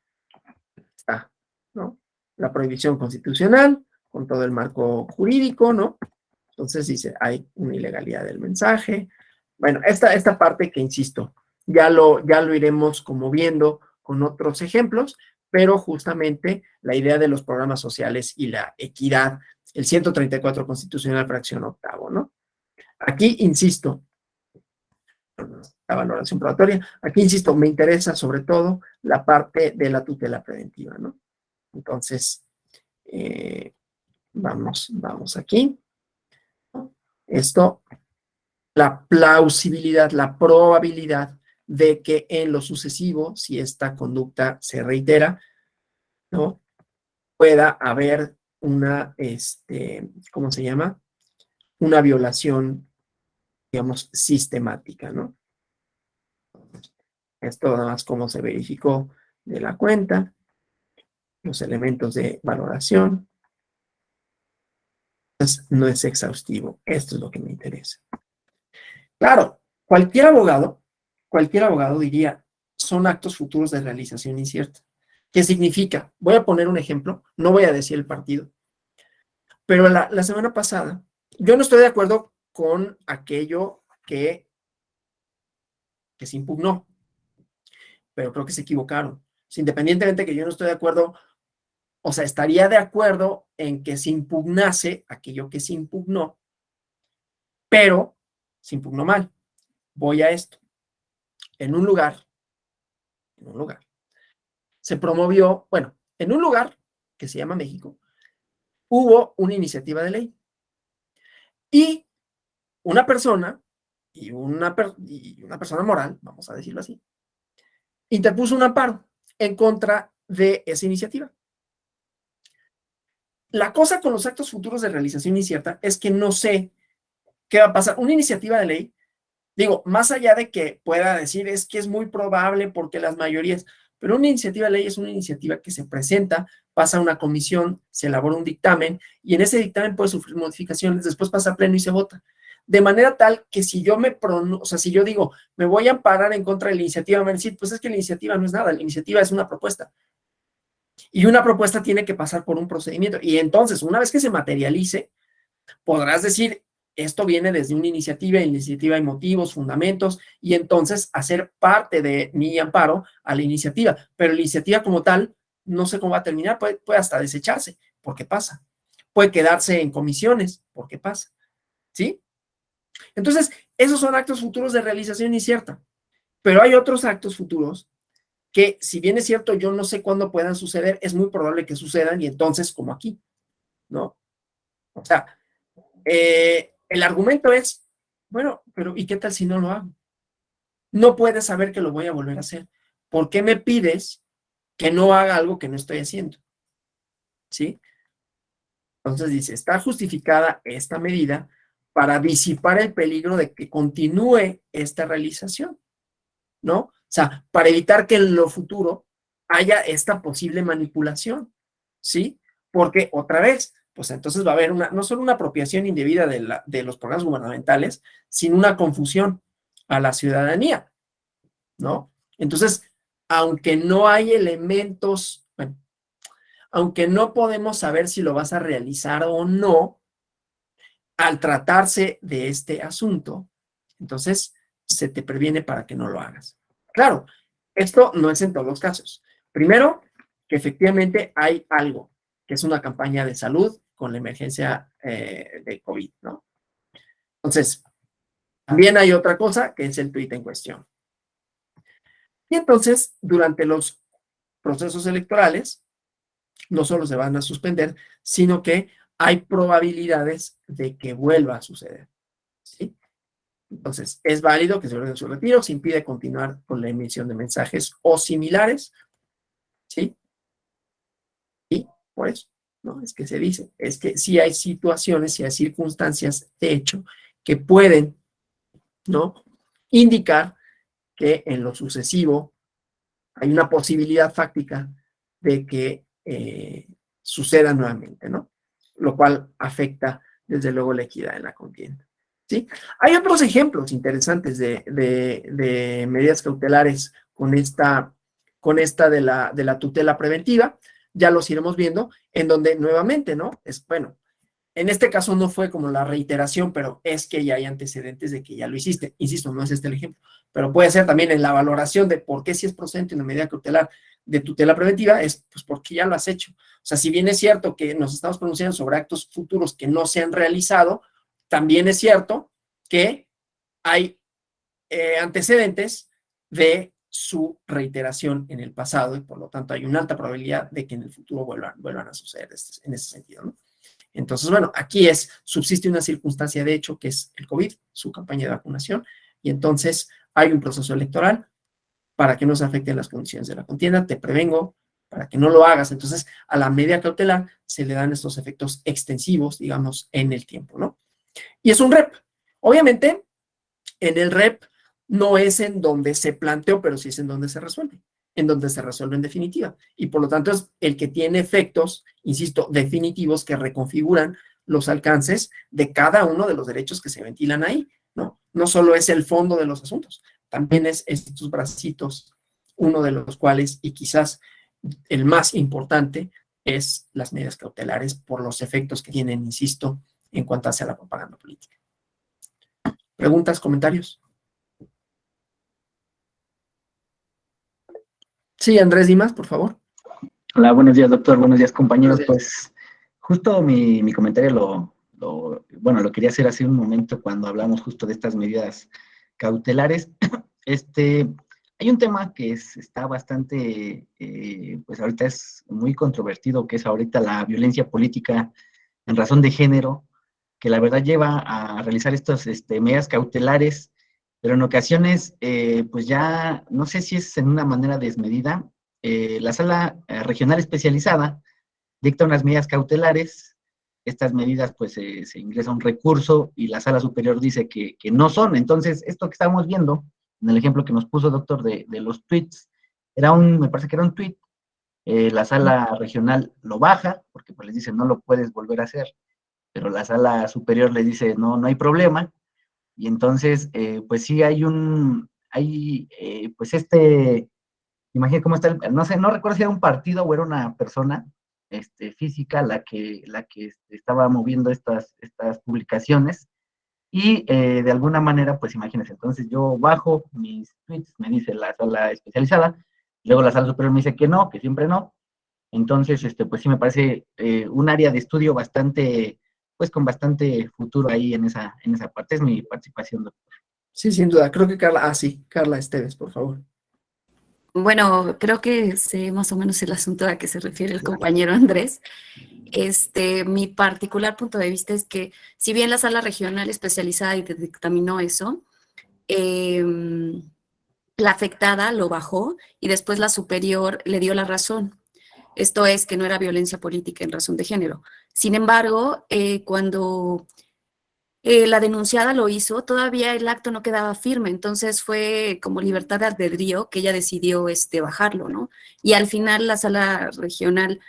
está, ¿no? La prohibición constitucional, con todo el marco jurídico, ¿no? Entonces dice, hay una ilegalidad del mensaje. Bueno, esta parte que insisto, ya lo iremos como viendo con otros ejemplos, pero justamente la idea de los programas sociales y la equidad, el 134 constitucional, fracción octavo, ¿no? Aquí, insisto, la valoración probatoria, aquí, insisto, me interesa sobre todo la parte de la tutela preventiva, ¿no? Entonces, vamos aquí. Esto, la plausibilidad, la probabilidad de que en lo sucesivo, si esta conducta se reitera, ¿no? Pueda haber una, ¿cómo se llama? Una violación, digamos, sistemática, ¿no? Esto nada más cómo se verificó de la cuenta, los elementos de valoración. Entonces, no es exhaustivo. Esto es lo que me interesa. Claro, cualquier abogado diría, son actos futuros de realización incierta. ¿Qué significa? Voy a poner un ejemplo, no voy a decir el partido, pero la semana pasada, yo no estoy de acuerdo con aquello que se impugnó, pero creo que se equivocaron. Independientemente de que yo no estoy de acuerdo, o sea, estaría de acuerdo en que se impugnase aquello que se impugnó, pero se impugnó mal. Voy a esto. En un lugar, se promovió, bueno, en un lugar que se llama México, hubo una iniciativa de ley y una persona, y una persona moral, vamos a decirlo así, interpuso un amparo en contra de esa iniciativa. La cosa con los actos futuros de realización incierta es que no sé qué va a pasar. Una iniciativa de ley, digo, más allá de que pueda decir es que es muy probable porque las mayorías, pero una iniciativa de ley es una iniciativa que se presenta, pasa a una comisión, se elabora un dictamen y en ese dictamen puede sufrir modificaciones, después pasa a pleno y se vota. De manera tal que si yo o sea, si yo digo, me voy a amparar en contra de la iniciativa, me van a decir, pues es que la iniciativa no es nada, la iniciativa es una propuesta. Y una propuesta tiene que pasar por un procedimiento. Y entonces, una vez que se materialice, podrás decir, esto viene desde una iniciativa hay motivos, fundamentos, y entonces hacer parte de mi amparo a la iniciativa. Pero la iniciativa como tal, no sé cómo va a terminar, puede hasta desecharse, porque pasa. Puede quedarse en comisiones, porque pasa. ¿Sí? Entonces, esos son actos futuros de realización incierta. Pero hay otros actos futuros que, si bien es cierto, yo no sé cuándo puedan suceder, es muy probable que sucedan y entonces, como aquí, ¿no? O sea, el argumento es, bueno, pero ¿y qué tal si no lo hago? No puedes saber que lo voy a volver a hacer. ¿Por qué me pides que no haga algo que no estoy haciendo? ¿Sí? Entonces dice, está justificada esta medida para disipar el peligro de que continúe esta realización, ¿no? O sea, para evitar que en lo futuro haya esta posible manipulación, ¿sí? Porque otra vez, pues entonces va a haber no solo una apropiación indebida de los programas gubernamentales, sino una confusión a la ciudadanía, ¿no? Entonces, aunque no hay elementos, bueno, aunque no podemos saber si lo vas a realizar o no, al tratarse de este asunto, entonces se te previene para que no lo hagas. Claro, esto no es en todos los casos. Primero, que efectivamente hay algo, que es una campaña de salud con la emergencia de COVID, ¿no? Entonces, también hay otra cosa, que es el tuit en cuestión. Y entonces, durante los procesos electorales, no solo se van a suspender, sino que hay probabilidades de que vuelva a suceder, ¿sí? Entonces, es válido que se ordene su retiro, se impide continuar con la emisión de mensajes o similares, ¿sí? Y por eso, ¿no? Es que se dice, es que sí hay situaciones, sí hay circunstancias, de hecho, que pueden, ¿no? Indicar que en lo sucesivo hay una posibilidad fáctica de que suceda nuevamente, ¿no? Lo cual afecta, desde luego, la equidad en la contienda. ¿Sí? Hay otros ejemplos interesantes de medidas cautelares con esta de la tutela preventiva. ya los iremos viendo, en donde nuevamente, ¿no? Es, bueno, en este caso no fue como la reiteración, pero es que ya hay antecedentes de que ya lo hiciste. Insisto, no es este el ejemplo, pero puede ser también en la valoración de por qué si es procedente una medida cautelar de tutela preventiva, es pues porque ya lo has hecho. O sea, si bien es cierto que nos estamos pronunciando sobre actos futuros que no se han realizado, también es cierto que hay antecedentes de su reiteración en el pasado y por lo tanto hay una alta probabilidad de que en el futuro vuelvan a suceder en ese sentido, ¿no? Entonces, bueno, aquí subsiste una circunstancia de hecho que es el COVID, su campaña de vacunación, y entonces hay un proceso electoral para que no se afecten las condiciones de la contienda, te prevengo para que no lo hagas. Entonces, a la medida cautelar se le dan estos efectos extensivos, digamos, en el tiempo, ¿no? Y es un REP. Obviamente, en el REP no es en donde se planteó, pero sí es en donde se resuelve, en donde se resuelve en definitiva. Y por lo tanto es el que tiene efectos, insisto, definitivos que reconfiguran los alcances de cada uno de los derechos que se ventilan ahí, ¿no? No solo es el fondo de los asuntos, también es estos bracitos, uno de los cuales, y quizás el más importante, es las medidas cautelares por los efectos que tienen, insisto, en cuanto hacia la propaganda política. ¿Preguntas, comentarios? Sí, Andrés Dimas, por favor. Hola, buenos días, doctor. Buenos días, compañeros. Pues justo mi comentario lo quería hacer hace un momento cuando hablamos justo de estas medidas cautelares. Hay un tema que está bastante, pues ahorita es muy controvertido, que es ahorita la violencia política en razón de género, que la verdad lleva a realizar estas medidas cautelares, pero en ocasiones, pues ya, no sé si es en una manera desmedida. La sala regional especializada dicta unas medidas cautelares, estas medidas pues se ingresa un recurso y la sala superior dice que no son. Entonces, esto que estamos viendo, en el ejemplo que nos puso doctor de los tweets, me parece que era un tweet, la sala regional lo baja, porque pues les dice no lo puedes volver a hacer, pero la sala superior le dice no hay problema, y entonces pues sí pues imagínate cómo está, no sé, no recuerdo si era un partido o era una persona física la que estaba moviendo estas publicaciones, y de alguna manera, pues imagínense, entonces yo bajo mis tweets, me dice la sala especializada, luego la sala superior me dice que no, que siempre no. Entonces, pues sí me parece un área de estudio bastante, pues con bastante futuro ahí en esa parte. Es mi participación, doctor. Sí, sin duda. Creo que Carla Esteves, por favor. Bueno, creo que sé más o menos el asunto a que se refiere el compañero Andrés. Mi particular punto de vista es que, si bien la sala regional especializada dictaminó eso, la afectada lo bajó y después la superior le dio la razón. Esto es que no era violencia política en razón de género. Sin embargo, cuando la denunciada lo hizo, todavía el acto no quedaba firme, entonces fue como libertad de albedrío que ella decidió bajarlo, ¿no? Y al final la sala regional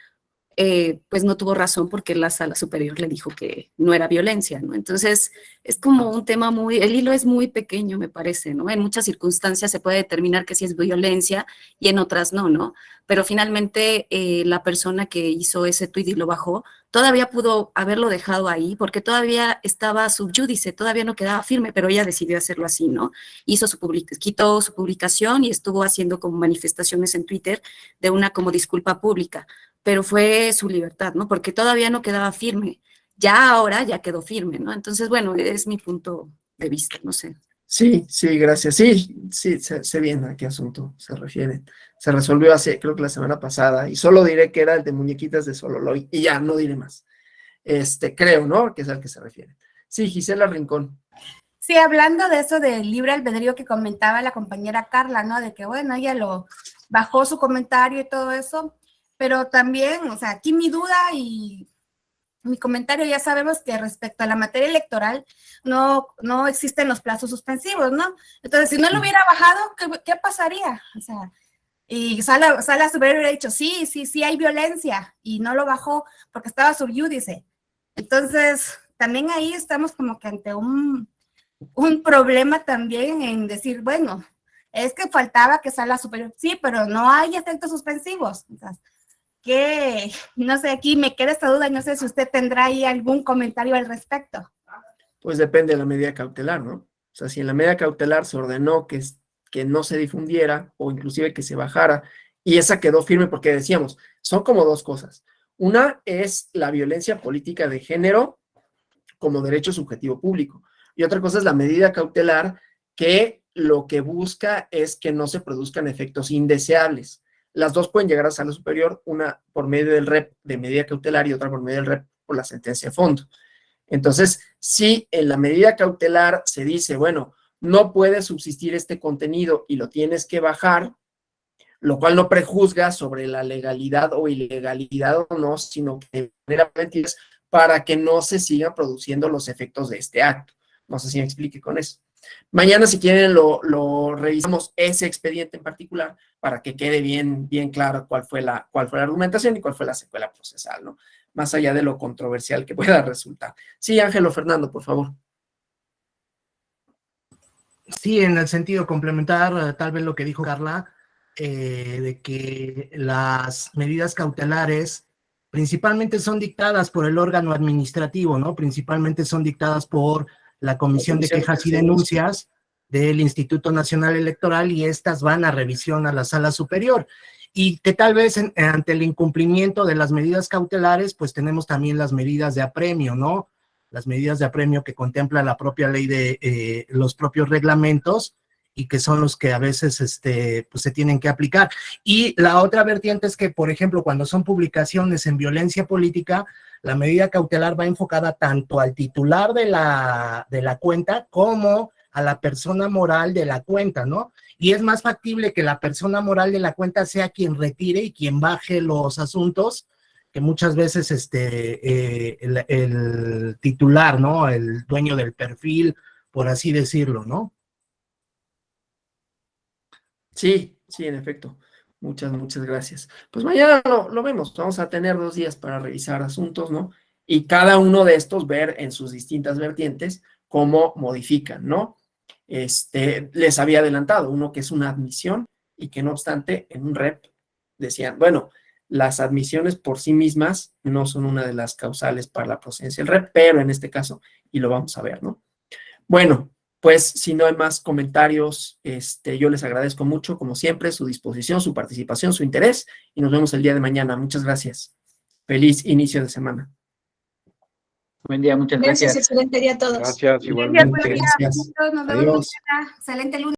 pues no tuvo razón porque la sala superior le dijo que no era violencia, ¿no? Entonces, es como un tema el hilo es muy pequeño, me parece, ¿no? En muchas circunstancias se puede determinar que sí es violencia y en otras no, ¿no? Pero finalmente la persona que hizo ese tuit y lo bajó, todavía pudo haberlo dejado ahí porque todavía estaba subyúdice, todavía no quedaba firme, pero ella decidió hacerlo así, ¿no? Quitó su publicación y estuvo haciendo como manifestaciones en Twitter de una como disculpa pública, pero fue su libertad, ¿no? Porque todavía no quedaba firme. Ya ahora ya quedó firme, ¿no? Entonces, bueno, es mi punto de vista, no sé. Sí, gracias. Sí, sé bien a qué asunto se refiere. Se resolvió creo que la semana pasada, y solo diré que era el de muñequitas de Sololoy, y ya, no diré más. Creo, ¿no? Que es al que se refiere. Sí, Gisela Rincón. Sí, hablando de eso del libre albedrío que comentaba la compañera Carla, ¿no? De que, bueno, ella lo bajó su comentario y todo eso, pero también, o sea, aquí mi duda y mi comentario, ya sabemos que respecto a la materia electoral no existen los plazos suspensivos, ¿no? Entonces, si no lo hubiera bajado, ¿qué pasaría? O sea, y sala superior hubiera dicho, sí hay violencia, y no lo bajó porque estaba subyúdice. Entonces, también ahí estamos como que ante un problema también en decir, bueno, es que faltaba que sala superior, sí, pero no hay efectos suspensivos. Entonces, que, no sé, aquí me queda esta duda, no sé si usted tendrá ahí algún comentario al respecto. Pues depende de la medida cautelar, ¿no? O sea, si en la medida cautelar se ordenó que no se difundiera o inclusive que se bajara y esa quedó firme porque decíamos, son como dos cosas. Una es la violencia política de género como derecho subjetivo público y otra cosa es la medida cautelar que lo que busca es que no se produzcan efectos indeseables. Las dos pueden llegar a sala superior, una por medio del REP de medida cautelar y otra por medio del REP por la sentencia de fondo. Entonces, si en la medida cautelar se dice, bueno, no puede subsistir este contenido y lo tienes que bajar, lo cual no prejuzga sobre la legalidad o ilegalidad o no, sino que de manera preventiva es para que no se sigan produciendo los efectos de este acto. No sé si me explique con eso. Mañana, si quieren, lo revisamos ese expediente en particular para que quede bien claro cuál fue la argumentación y cuál fue la secuela procesal, ¿no? Más allá de lo controversial que pueda resultar. Sí, Ángelo Fernando, por favor. Sí, en el sentido complementar tal vez lo que dijo Carla, de que las medidas cautelares principalmente son dictadas por el órgano administrativo, ¿no? Principalmente son dictadas por la Comisión de Quejas y Denuncias del Instituto Nacional Electoral y estas van a revisión a la Sala Superior. Y que tal vez ante el incumplimiento de las medidas cautelares, pues tenemos también las medidas de apremio, ¿no? Las medidas de apremio que contempla la propia ley de los propios reglamentos y que son los que a veces pues se tienen que aplicar. Y la otra vertiente es que, por ejemplo, cuando son publicaciones en violencia política, la medida cautelar va enfocada tanto al titular de la cuenta como a la persona moral de la cuenta, ¿no? Y es más factible que la persona moral de la cuenta sea quien retire y quien baje los asuntos, que muchas veces el titular, ¿no? El dueño del perfil, por así decirlo, ¿no? Sí, en efecto. Muchas gracias. Pues mañana lo vemos. Vamos a tener 2 días para revisar asuntos, ¿no? Y cada uno de estos ver en sus distintas vertientes cómo modifican, ¿no? Les había adelantado uno que es una admisión y que no obstante en un REP decían, bueno, las admisiones por sí mismas no son una de las causales para la procedencia del REP, pero en este caso, y lo vamos a ver, ¿no? Bueno, pues si no hay más comentarios, yo les agradezco mucho, como siempre, su disposición, su participación, su interés, y nos vemos el día de mañana. Muchas gracias. Feliz inicio de semana. Buen día, muchas gracias. Excelente día a todos. Gracias, igualmente. Gracias. Nos vemos Adiós. mañana. Excelente lunes.